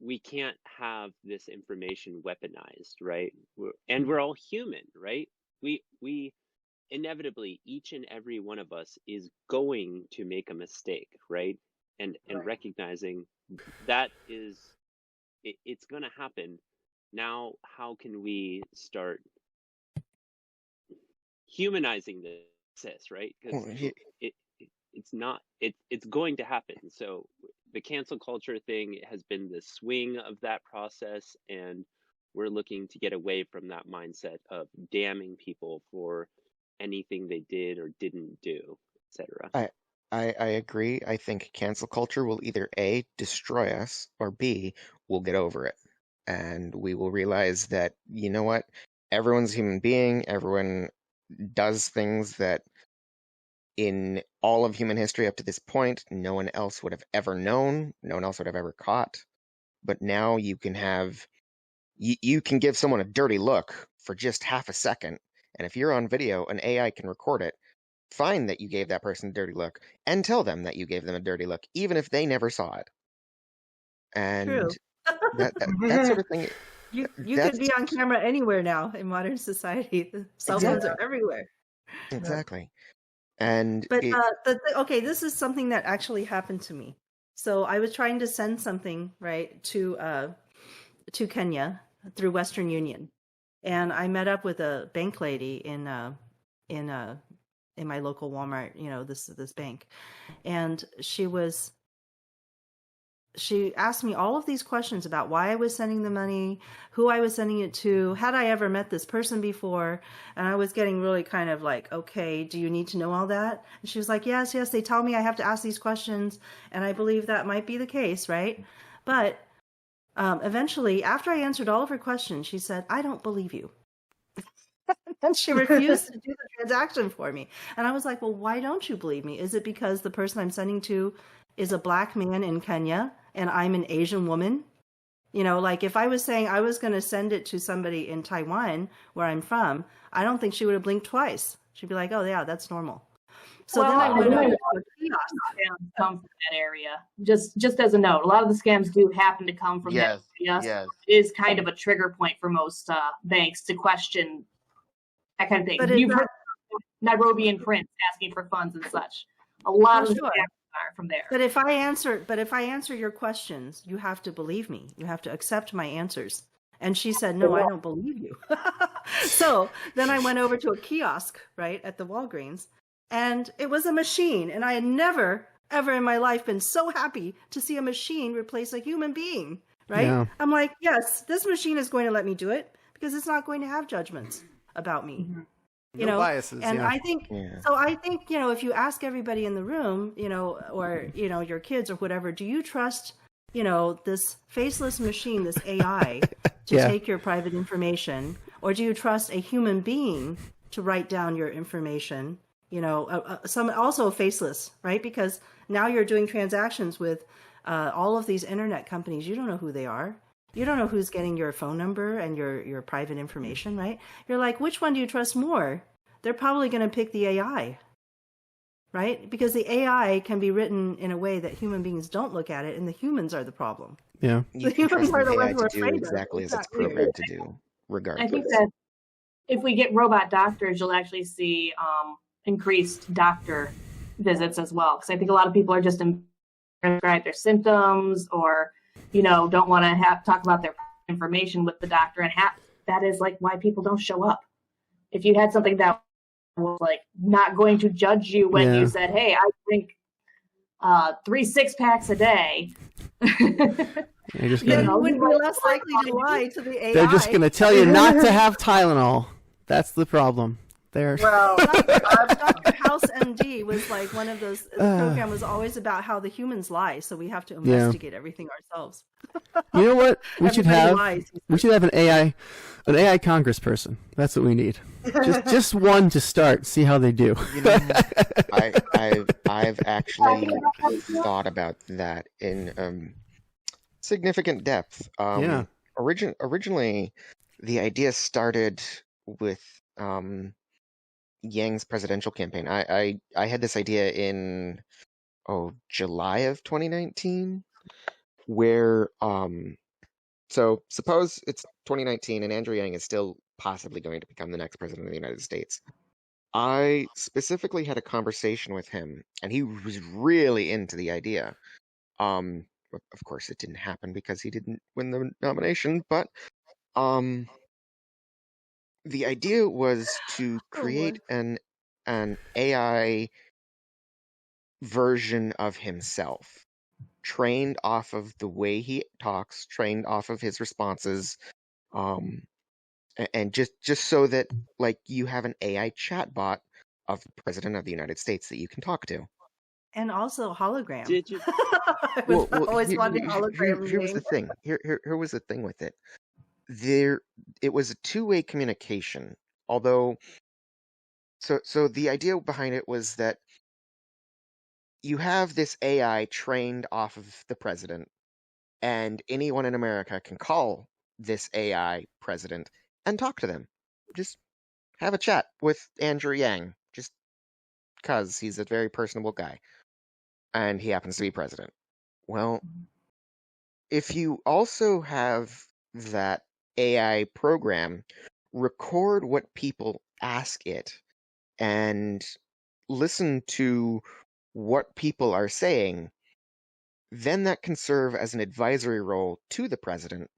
Speaker 2: we can't have this information weaponized, right? And we're all human, right? We inevitably, each and every one of us is going to make a mistake, right? And
Speaker 6: Right.
Speaker 2: recognizing that it's going to happen. Now, how can we start humanizing this, right? Because it's going to happen. So the cancel culture thing has been the swing of that process, and we're looking to get away from that mindset of damning people for anything they did or didn't do, etc.
Speaker 7: I agree. I think cancel culture will either A, destroy us, or B, we'll get over it. And we will realize that, you know what? Everyone's a human being. Everyone does things that in all of human history up to this point, no one else would have ever known. No one else would have ever caught. But now you can you can give someone a dirty look for just half a second. And if you're on video, an AI can record it, find that you gave that person a dirty look, and tell them that you gave them a dirty look, even if they never saw it. And
Speaker 3: True.
Speaker 7: that sort of thing.
Speaker 3: You could be on camera anywhere now in modern society. The cell phones are everywhere.
Speaker 7: Exactly. And
Speaker 3: but okay, this is something that actually happened to me. So I was trying to send something, right, to to Kenya through Western Union, and I met up with a bank lady in my local Walmart, this bank, and she asked me all of these questions about why I was sending the money, who I was sending it to, had I ever met this person before, and I was getting really kind of like, okay, do you need to know all that? And she was like, yes, they tell me I have to ask these questions, and I believe that might be the case, right? But eventually, after I answered all of her questions, she said, I don't believe you. And she refused to do the transaction for me. And I was like, well, why don't you believe me? Is it because the person I'm sending to is a black man in Kenya and I'm an Asian woman? Like if I was saying I was going to send it to somebody in Taiwan, where I'm from, I don't think she would have blinked twice. She'd be like, oh, yeah, that's normal. So then I went over to a kiosk.
Speaker 4: Scams come from that area. Just as a note, a lot of the scams do happen to come from that area.
Speaker 5: Yes.
Speaker 4: It is kind of a trigger point for most banks to question that kind of thing.
Speaker 3: But
Speaker 4: You've heard Nairobian prince asking for funds and such. A lot of the scams are from there.
Speaker 3: But if I answer your questions, you have to believe me. You have to accept my answers. And she said, no, I don't believe you. So then I went over to a kiosk, right, at the Walgreens, and it was a machine. And I had never, ever in my life been so happy to see a machine replace a human being, right? Yeah. I'm like, yes, this machine is going to let me do it because it's not going to have judgments about me. Mm-hmm.
Speaker 1: No biases,
Speaker 3: and I think if you ask everybody in the room, or your kids or whatever, do you trust this faceless machine, this AI, to take your private information, or do you trust a human being to write down your information? Some also faceless, right? Because now you're doing transactions with all of these internet companies. You don't know who they are. You don't know who's getting your phone number and your private information, right? You're like, which one do you trust more? They're probably going to pick the AI, right? Because the AI can be written in a way that human beings don't look at it, and the humans are the problem.
Speaker 1: Yeah.
Speaker 7: You can trust the AI to do exactly as it's programmed to do, regardless.
Speaker 4: I think that if we get robot doctors, you'll actually see increased doctor visits as well. Because I think a lot of people are just describe their symptoms or don't want to talk about their information with the doctor, and that is like why people don't show up. If you had something that was like not going to judge you when you said, hey, I drink 3 6-packs a day,
Speaker 3: you would be less likely to lie to the AI.
Speaker 1: They're just going to tell you not to have Tylenol. That's the problem.
Speaker 3: Well, Dr. House MD was like one of those. The program was always about how the humans lie, so we have to investigate everything ourselves.
Speaker 1: You know what? We should have an AI congressperson. That's what we need. Just one to start. See how they do.
Speaker 7: I've actually thought about that in significant depth. Originally, the idea started with Yang's presidential campaign. I had this idea in July of 2019, where so suppose it's 2019 and Andrew Yang is still possibly going to become the next president of the United States. I specifically had a conversation with him, and he was really into the idea. Of course, it didn't happen because he didn't win the nomination, but the idea was to create an AI version of himself, trained off of the way he talks, trained off of his responses, and just so that like you have an AI chatbot of the President of the United States that you can talk to.
Speaker 3: And also hologram.
Speaker 2: Did you?
Speaker 3: I always wanted hologram.
Speaker 7: Here was the thing. Here was the thing with it. It was a two-way communication. Although, so the idea behind it was that you have this AI trained off of the president, and anyone in America can call this AI president and talk to them. Just have a chat with Andrew Yang, just because he's a very personable guy, and he happens to be president. Well, if you also have that AI program record what people ask it and listen to what people are saying, then that can serve as an advisory role to the president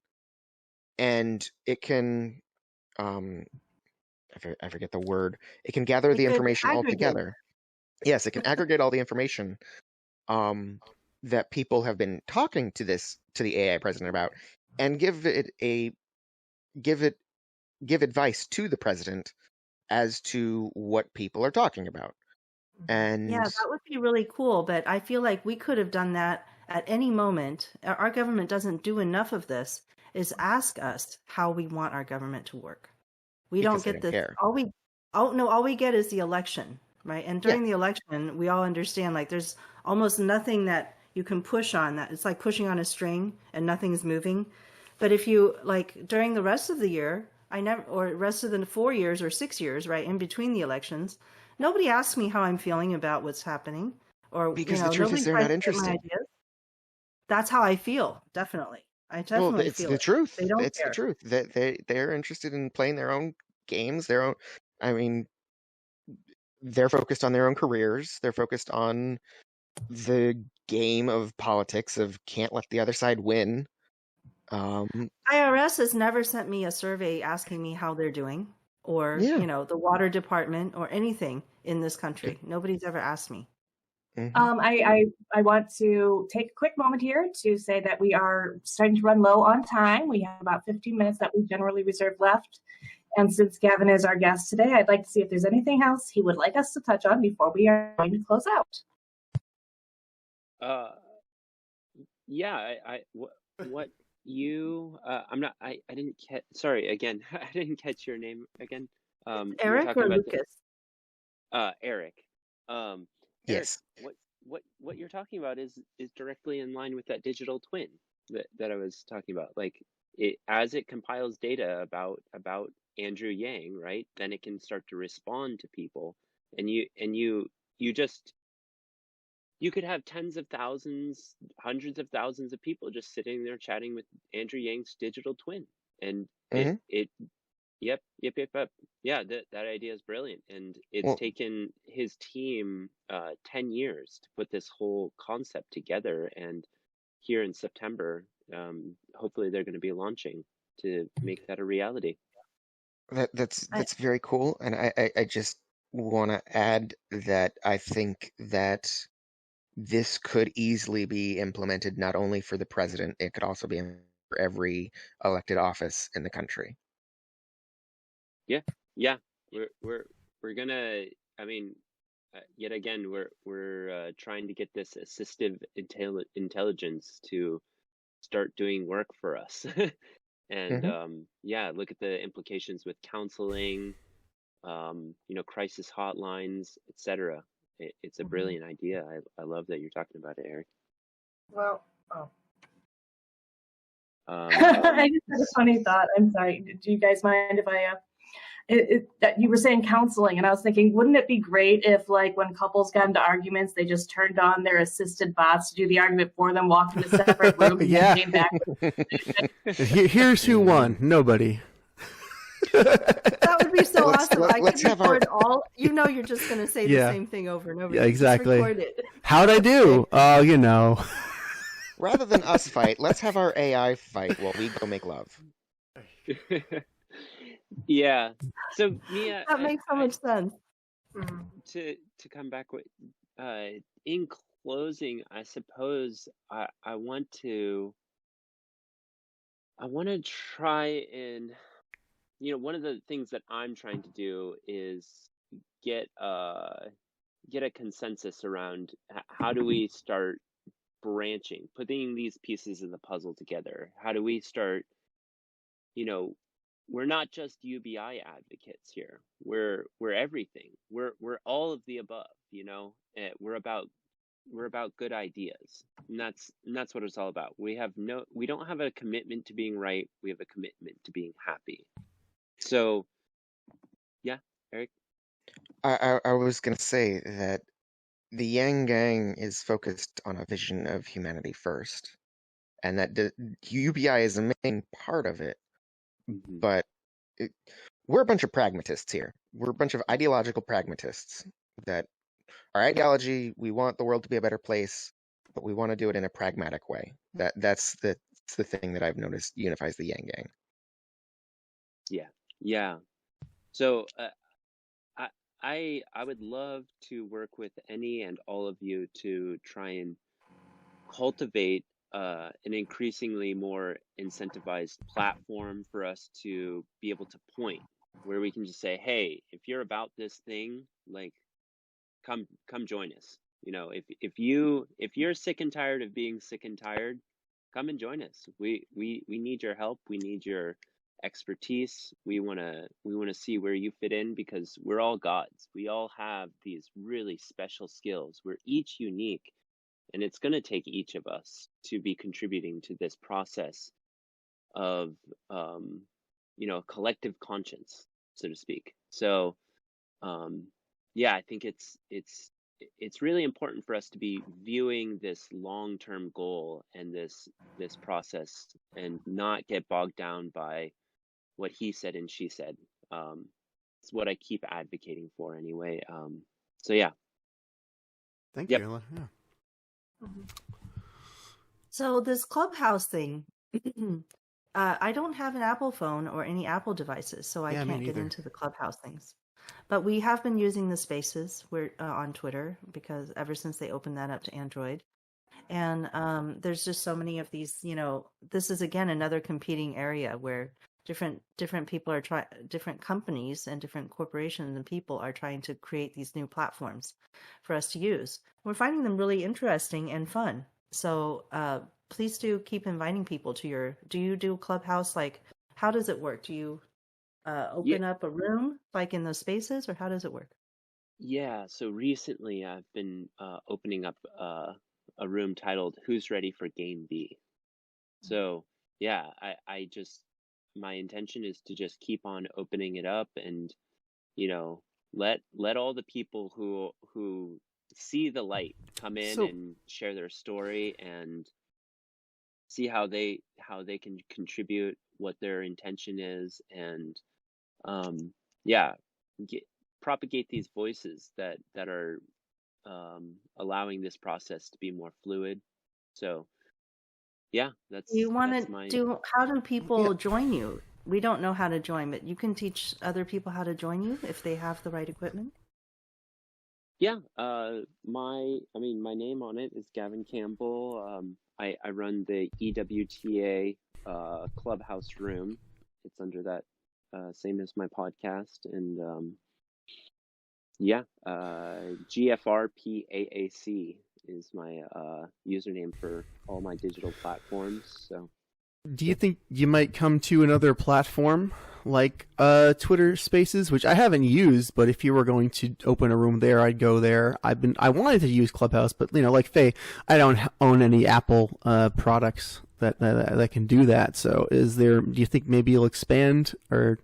Speaker 7: and it can I forget the word. It can gather
Speaker 3: It
Speaker 7: the
Speaker 3: could
Speaker 7: information all
Speaker 3: aggregate.
Speaker 7: together. Yes, it can aggregate all the information that people have been talking to the AI president about, and give advice to the president as to what people are talking about. And
Speaker 3: Yeah, that would be really cool, but I feel like we could have done that at any moment. Our government doesn't do enough of this, is ask us how we want our government to work. We don't
Speaker 7: because they
Speaker 3: get
Speaker 7: don't
Speaker 3: this.
Speaker 7: care.
Speaker 3: All we get is the election, right? And during the election, we all understand like there's almost nothing that you can push on, that it's like pushing on a string and nothing's moving. But if you like during the rest of the year, or rest of the 4 years or 6 years, right, in between the elections, nobody asks me how I'm feeling about what's happening, or
Speaker 7: Because the truth is
Speaker 3: nobody
Speaker 7: they're
Speaker 3: tries
Speaker 7: not
Speaker 3: to get my
Speaker 7: interested.
Speaker 3: ideas. That's how I feel, definitely. I
Speaker 7: Well,
Speaker 3: definitely
Speaker 7: it's
Speaker 3: feel
Speaker 7: the
Speaker 3: it.
Speaker 7: truth.
Speaker 3: They don't
Speaker 7: It's the
Speaker 3: care.
Speaker 7: truth that they're interested in playing their own games, their own. I mean, they're focused on their own careers. They're focused on the game of politics of can't let the other side win.
Speaker 3: IRS has never sent me a survey asking me how they're doing, or
Speaker 7: Yeah.
Speaker 3: the water department or anything in this country. Nobody's ever asked me.
Speaker 4: I want to take a quick moment here to say that we are starting to run low on time. We have about 15 minutes that we generally reserve left. And since Gavin is our guest today, I'd like to see if there's anything else he would like us to touch on before we are going to close out.
Speaker 2: Yeah, what you I didn't catch, sorry again. I didn't catch your name again. You were
Speaker 3: Eric
Speaker 2: talking
Speaker 3: or
Speaker 2: about
Speaker 3: Lucas?
Speaker 2: Eric. Eric,
Speaker 7: Yes.
Speaker 2: what you're talking about is directly in line with that digital twin that I was talking about. Like as it compiles data about Andrew Yang, right? Then it can start to respond to people, and you could have tens of thousands, hundreds of thousands of people just sitting there chatting with Andrew Yang's digital twin, and yep. Yeah, that idea is brilliant, and it's taken his team 10 years to put this whole concept together. And here in September, hopefully they're going to be launching to make that a reality.
Speaker 7: That's very cool, and I just want to add that I think that this could easily be implemented not only for the president, it could also be for every elected office in the country.
Speaker 2: Yeah, we're gonna. I mean, yet again, we're trying to get this assistive intelligence to start doing work for us. And yeah, look at the implications with counseling, crisis hotlines, etc. It's a brilliant idea. I love that you're talking about it, Eric.
Speaker 6: Well,
Speaker 4: I just had a funny thought. I'm sorry. Do you guys mind if I that you were saying counseling, and I was thinking, wouldn't it be great if, like, when couples got into arguments, they just turned on their assisted bots to do the argument for them, walked into separate rooms, and then came back.
Speaker 1: Here's who won. Nobody.
Speaker 3: That would be so awesome. I
Speaker 7: let's
Speaker 3: could
Speaker 7: have
Speaker 3: record all. You're just going to say the same thing over and over.
Speaker 1: Yeah,
Speaker 3: Just
Speaker 1: exactly.
Speaker 3: record it.
Speaker 1: How'd I do? Oh,
Speaker 7: Rather than us fight, let's have our AI fight while we go make love.
Speaker 2: Yeah. So Mia,
Speaker 3: That makes so much sense.
Speaker 2: To come back with in closing, I suppose I want to try and one of the things that I'm trying to do is get a consensus around how do we start branching, putting these pieces of the puzzle together. How do we start, we're not just UBI advocates here. We're everything. We're all of the above, we're about good ideas. And that's what it's all about. We don't have a commitment to being right. We have a commitment to being happy. So yeah, Eric.
Speaker 7: I was gonna say that the Yang Gang is focused on a vision of humanity first, and that UBI is a main part of it. But we're a bunch of pragmatists here. We're a bunch of ideological pragmatists. That our ideology, we want the world to be a better place, but we want to do it in a pragmatic way. That's the thing that I've noticed unifies the Yang Gang.
Speaker 2: Yeah. So I would love to work with any and all of you to try and cultivate an increasingly more incentivized platform for us to be able to point, where we can just say, hey, if you're about this thing, like, come join us. You know, if you're sick and tired of being sick and tired, come and join us. We need your help. We need your expertise. We want to see where you fit in, because we're all gods. We all have these really special skills. We're each unique, and it's going to take each of us to be contributing to this process of collective conscience, so to speak. So yeah, I think it's really important for us to be viewing this long-term goal and this process, and not get bogged down by what he said and she said. It's what I keep advocating for anyway. So yeah.
Speaker 1: Thank
Speaker 2: Yep.
Speaker 1: you. Yeah.
Speaker 3: So this Clubhouse thing, I don't have an Apple phone or any Apple devices, so I
Speaker 1: Yeah, me
Speaker 3: can't get
Speaker 1: neither.
Speaker 3: into the Clubhouse things. But we have been using the Spaces on Twitter, because ever since they opened that up to Android. And there's just so many of these, this is again another competing area where different people are different companies and different corporations and people are trying to create these new platforms for us to use. We're finding them really interesting and fun. So please do keep inviting people to do you do Clubhouse? Like, how does it work? Do you open up a room like in those Spaces, or how does it work?
Speaker 2: Yeah, so recently I've been opening up a room titled "Who's Ready for Game B?" So yeah, I just, my intention is to just keep on opening it up, and let all the people who see the light come in
Speaker 1: So-
Speaker 2: and share their story, and see how they can contribute, what their intention is, and yeah, propagate these voices that are allowing this process to be more fluid. So yeah,
Speaker 3: You want
Speaker 2: that's
Speaker 3: to
Speaker 2: my
Speaker 3: do, how do people
Speaker 1: Yeah.
Speaker 3: join you? We don't know how to join, but you can teach other people how to join you if they have the right equipment.
Speaker 2: yeah. My name on it is Gavin Campbell. I run the EWTA Clubhouse room. It's under that same as my podcast, and yeah, GFRPAAC is my username for all my digital platforms. So
Speaker 1: Do you think you might come to another platform like Twitter Spaces, which I haven't used, but if you were going to open a room there, I'd go there. I wanted to use Clubhouse, but like Faye, I don't own any Apple products that can do that. So do you think maybe you'll expand, or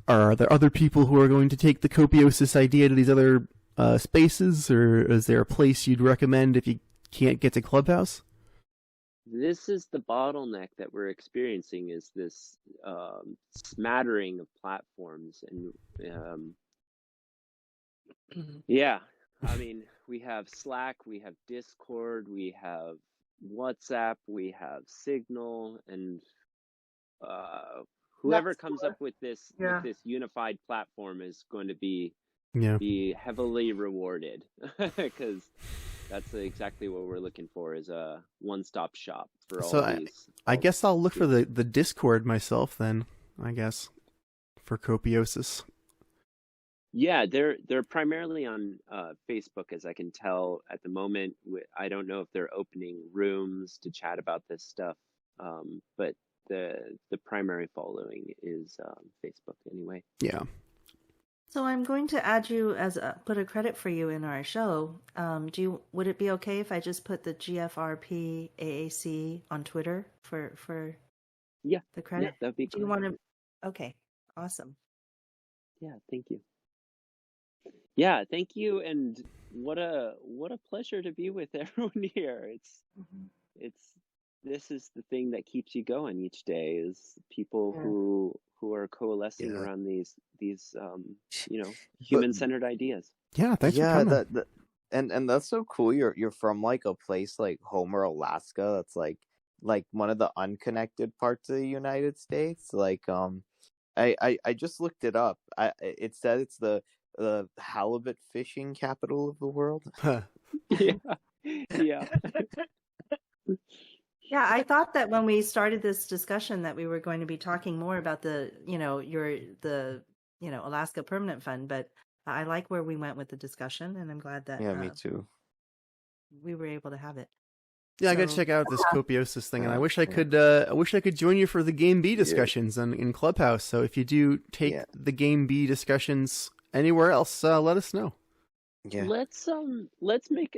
Speaker 1: are there other people who are going to take the Copiosis idea to these other spaces, or is there a place you'd recommend if you can't get to Clubhouse?
Speaker 2: this is the bottleneck that we're experiencing, is this smattering of platforms, and yeah, I mean, we have Slack, we have Discord, we have WhatsApp, we have Signal, and whoever comes up with this unified platform is going to be heavily rewarded, because that's exactly what we're looking for, is a one-stop shop for all these.
Speaker 1: I guess I'll look for the Discord myself then, I guess, for Copiosis.
Speaker 2: Yeah, they're primarily on Facebook, as I can tell at the moment. I don't know if they're opening rooms to chat about this stuff, but the primary following is Facebook anyway.
Speaker 1: Yeah.
Speaker 3: So I'm going to add you put a credit for you in our show. Would it be okay if I just put the GFRP AAC on Twitter for the credit?
Speaker 2: Yeah, that'd be
Speaker 3: Do you want to? Okay, awesome.
Speaker 2: Yeah, thank you. Yeah, thank you, and what a pleasure to be with everyone here. This is the thing that keeps you going each day, is people who are coalescing around these human-centered ideas.
Speaker 1: Yeah, thanks for coming.
Speaker 5: And that's so cool. You're from like a place like Homer, Alaska. That's like one of the unconnected parts of the United States. Like I just looked it up. It said it's the halibut fishing capital of the world.
Speaker 2: Yeah. Yeah.
Speaker 3: Yeah, I thought that when we started this discussion that we were going to be talking more about the Alaska Permanent Fund, but I like where we went with the discussion, and I'm glad that
Speaker 5: Yeah, me too.
Speaker 3: we were able to have it.
Speaker 1: Yeah, I gotta
Speaker 3: So-
Speaker 1: check out this Copiosis thing, and I
Speaker 5: Yeah,
Speaker 1: wish I
Speaker 5: yeah.
Speaker 1: could join you for the Game B discussions in Clubhouse. So if you do take the Game B discussions anywhere else, let us know.
Speaker 5: Yeah.
Speaker 2: Let's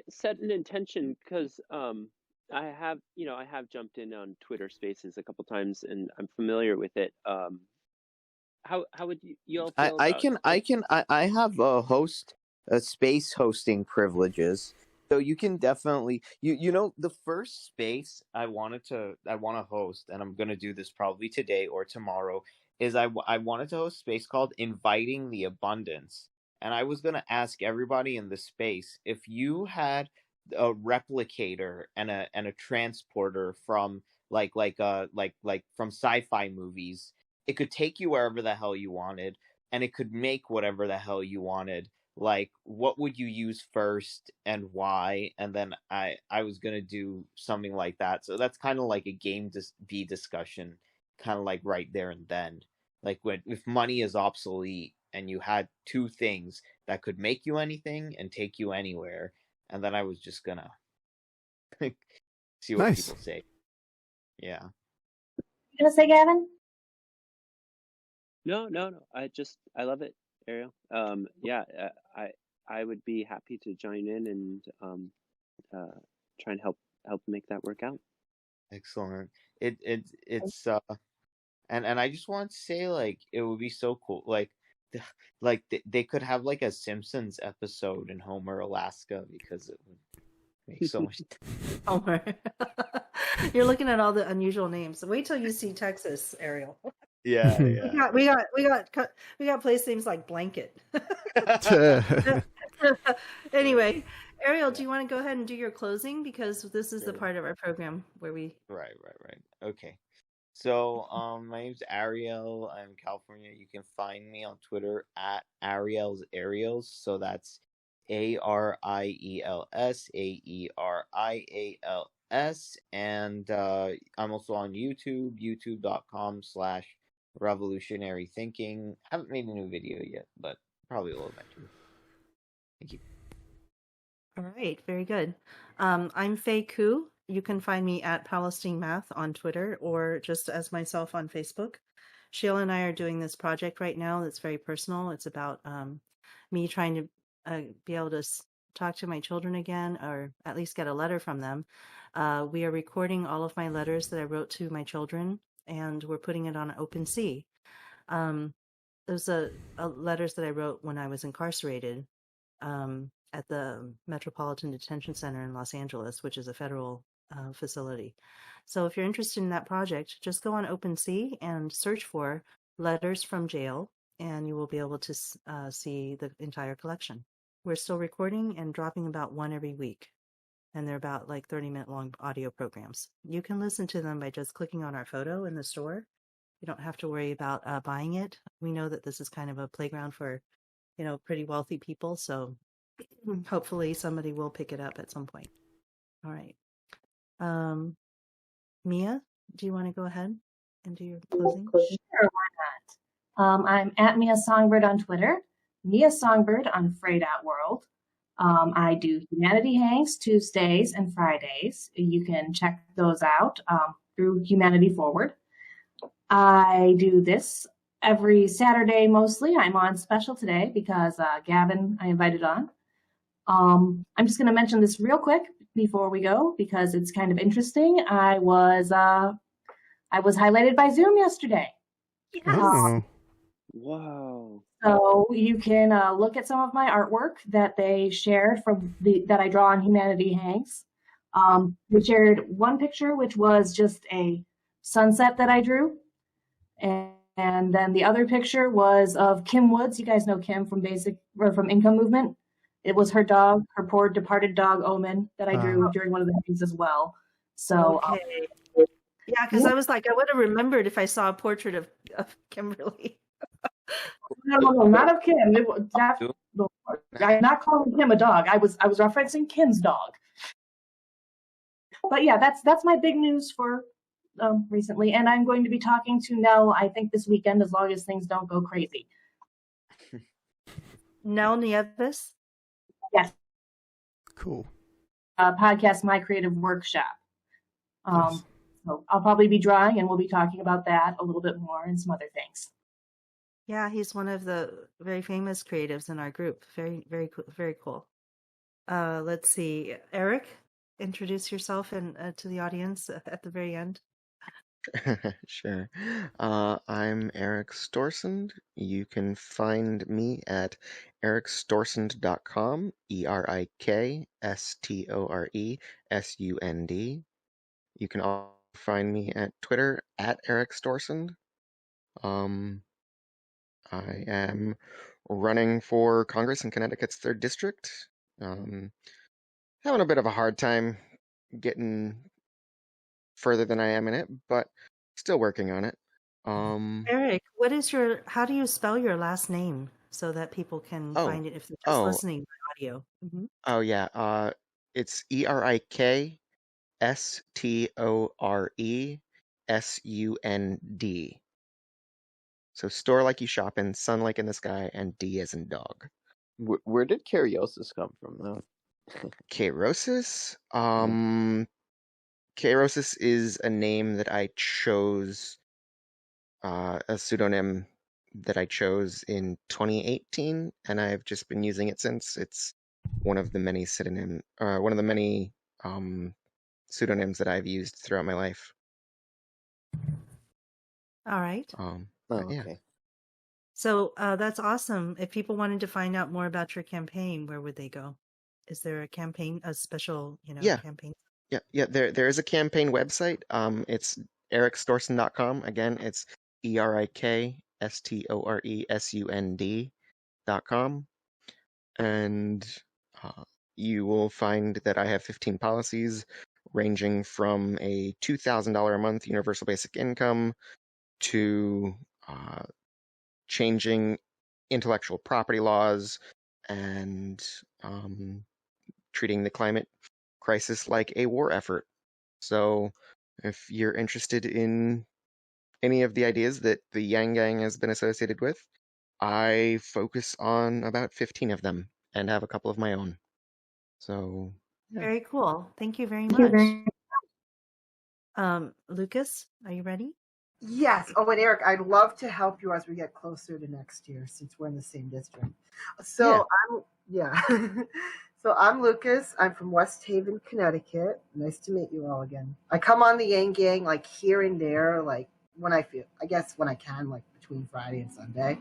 Speaker 2: set an intention, because I have jumped in on Twitter Spaces a couple times and I'm familiar with it. How would you all feel about
Speaker 5: I have a space hosting privileges, so you can definitely the first space I want to host, and I'm gonna do this probably today or tomorrow, is I wanted to host a space called Inviting the Abundance, and I was gonna ask everybody in the space if you had a replicator and a transporter from like from sci-fi movies. It could take you wherever the hell you wanted, and it could make whatever the hell you wanted. Like, what would you use first and why? And then I was gonna do something like that. So that's kind of like a game B discussion, kind of like right there and then. Like, if money is obsolete and you had two things that could make you anything and take you anywhere, and then I was just gonna see what
Speaker 1: Nice.
Speaker 5: people say. Yeah.
Speaker 4: You gonna say, Gavin?
Speaker 2: No. I love it, Ariel. I would be happy to join in and try and help make that work out.
Speaker 5: Excellent. It's and I just want to say, like, it would be so cool, like they could have like a Simpsons episode in Homer, Alaska, because it would make so much.
Speaker 3: Homer. You're looking at all the unusual names. Wait till you see Texas, Ariel.
Speaker 5: Yeah.
Speaker 3: We got place names like Blanket. Anyway, Ariel, do you want to go ahead and do your closing, because this is the part of our program where we
Speaker 5: Right. Okay. So, my name's Ariel. I'm in California. You can find me on Twitter at Ariels. So that's ARIELS AERIALS, and I'm also on YouTube, youtube.com/revolutionary thinking. Haven't made a new video yet, but probably will eventually. Thank you.
Speaker 3: All right, very good. I'm Faye Koo. You can find me at Palestine Math on Twitter, or just as myself on Facebook. Sheila and I are doing this project right now that's very personal. It's about me trying to be able to talk to my children again, or at least get a letter from them. We are recording all of my letters that I wrote to my children, and we're putting it on OpenSea. Those are letters that I wrote when I was incarcerated at the Metropolitan Detention Center in Los Angeles, which is a federal facility. So if you're interested in that project, just go on OpenSea and search for Letters from Jail, and you will be able to see the entire collection. We're still recording and dropping about one every week, and they're about like 30-minute long audio programs. You can listen to them by just clicking on our photo in the store. You don't have to worry about buying it. We know that this is kind of a playground for, pretty wealthy people, so hopefully somebody will pick it up at some point. All right. Mia, do you want to go ahead and do your closing?
Speaker 4: Sure, why not? I'm at Mia Songbird on Twitter, Mia Songbird on Frey.World. I do Humanity Hangs Tuesdays and Fridays. You can check those out through Humanity Forward. I do this every Saturday mostly. I'm on special today because Gavin I invited on. I'm just going to mention this real quick before we go because it's kind of interesting. I was highlighted by Zoom yesterday.
Speaker 3: Yes.
Speaker 1: Oh.
Speaker 2: Wow.
Speaker 4: So you can look at some of my artwork that they shared that I draw on Humanity Hangs. They shared one picture, which was just a sunset that I drew. And then the other picture was of Kim Woods. You guys know Kim from Income Movement. It was her dog, her poor departed dog, Omen, that I drew during one of the things as well. So,
Speaker 3: okay. Yeah, because I was like, I would have remembered if I saw a portrait of Kimberly.
Speaker 4: No, not of Kim. I'm not calling Kim a dog. I was referencing Kim's dog. But yeah, that's my big news for recently, and I'm going to be talking to Nell, I think, this weekend, as long as things don't go crazy.
Speaker 3: Nell Nieves?
Speaker 4: Yes.
Speaker 1: Cool.
Speaker 4: Podcast My Creative Workshop.
Speaker 1: Nice.
Speaker 4: So I'll probably be drawing, and we'll be talking about that a little bit more and some other things.
Speaker 3: Yeah, he's one of the very famous creatives in our group. Very, very cool. Very cool. Let's see. Eric, introduce yourself and to the audience at the very end.
Speaker 7: Sure. I'm Eric Storsund. You can find me at ericstorsund.com, ErikStoresund. You can also find me at Twitter at Eric Storsund. I am running for Congress in Connecticut's 3rd District. Having a bit of a hard time getting further than I am in it, but still working on it.
Speaker 3: Eric, how do you spell your last name so that people can find it if they're just listening by audio? Mm-hmm.
Speaker 7: Oh yeah, it's ErikStoresund. So store like you shop in, sun like in the sky, and D as in dog.
Speaker 5: Where did Cariosis come from, though?
Speaker 7: Carosis? Carosis is a name that I chose, a pseudonym that I chose in 2018, and I've just been using it since. It's one of the many pseudonyms that I've used throughout my life.
Speaker 3: All right.
Speaker 7: Yeah.
Speaker 5: Okay.
Speaker 3: So that's awesome. If people wanted to find out more about your campaign, where would they go? Is there a campaign, a special, campaign?
Speaker 7: Yeah. There is a campaign website. It's ericstorsund.com. Again, it's erikstoresund.com, and you will find that I have 15 policies ranging from a $2,000 a month universal basic income to changing intellectual property laws and treating the climate crisis like a war effort. So if you're interested in any of the ideas that the Yang Gang has been associated with, I focus on about 15 of them and have a couple of my own. So yeah.
Speaker 3: Very cool. Thank you very much. Lucas, are you ready?
Speaker 6: Yes. Oh, and Eric, I'd love to help you as we get closer to next year, since we're in the same district. So So I'm Lucas. I'm from West Haven, Connecticut. Nice to meet you all again. I come on the Yang Gang like here and there, like when I can, like between Friday and Sunday.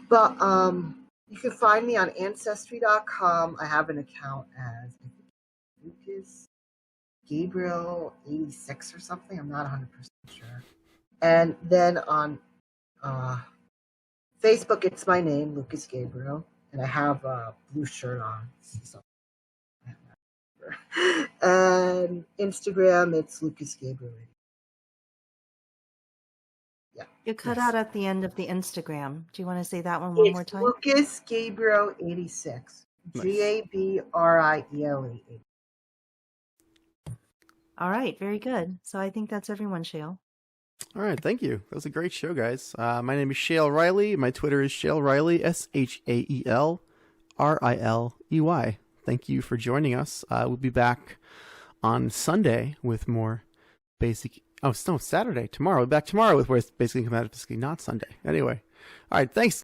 Speaker 6: But you can find me on Ancestry.com. I have an account as Lucas Gabriel 86 or something. I'm not 100% sure. And then on Facebook, it's my name, Lucas Gabriel, and I have a blue shirt on. So. And Instagram, it's Lucas Gabriel. Yeah.
Speaker 3: You cut out at the end of the Instagram. Do you want to say that one more time?
Speaker 6: Lucas Gabriel 86.
Speaker 1: Nice.
Speaker 6: Gabriele.
Speaker 3: All right, very good. So I think that's everyone, Shale.
Speaker 1: All right, thank you. That was a great show, guys. My name is Shale Riley. My Twitter is Shale Riley, ShaelRiley. Thank you for joining us. We'll be back on Sunday with more basic. Oh, no, Saturday. Tomorrow. We'll be back tomorrow with where it's basically basically not Sunday. Anyway. All right, thanks.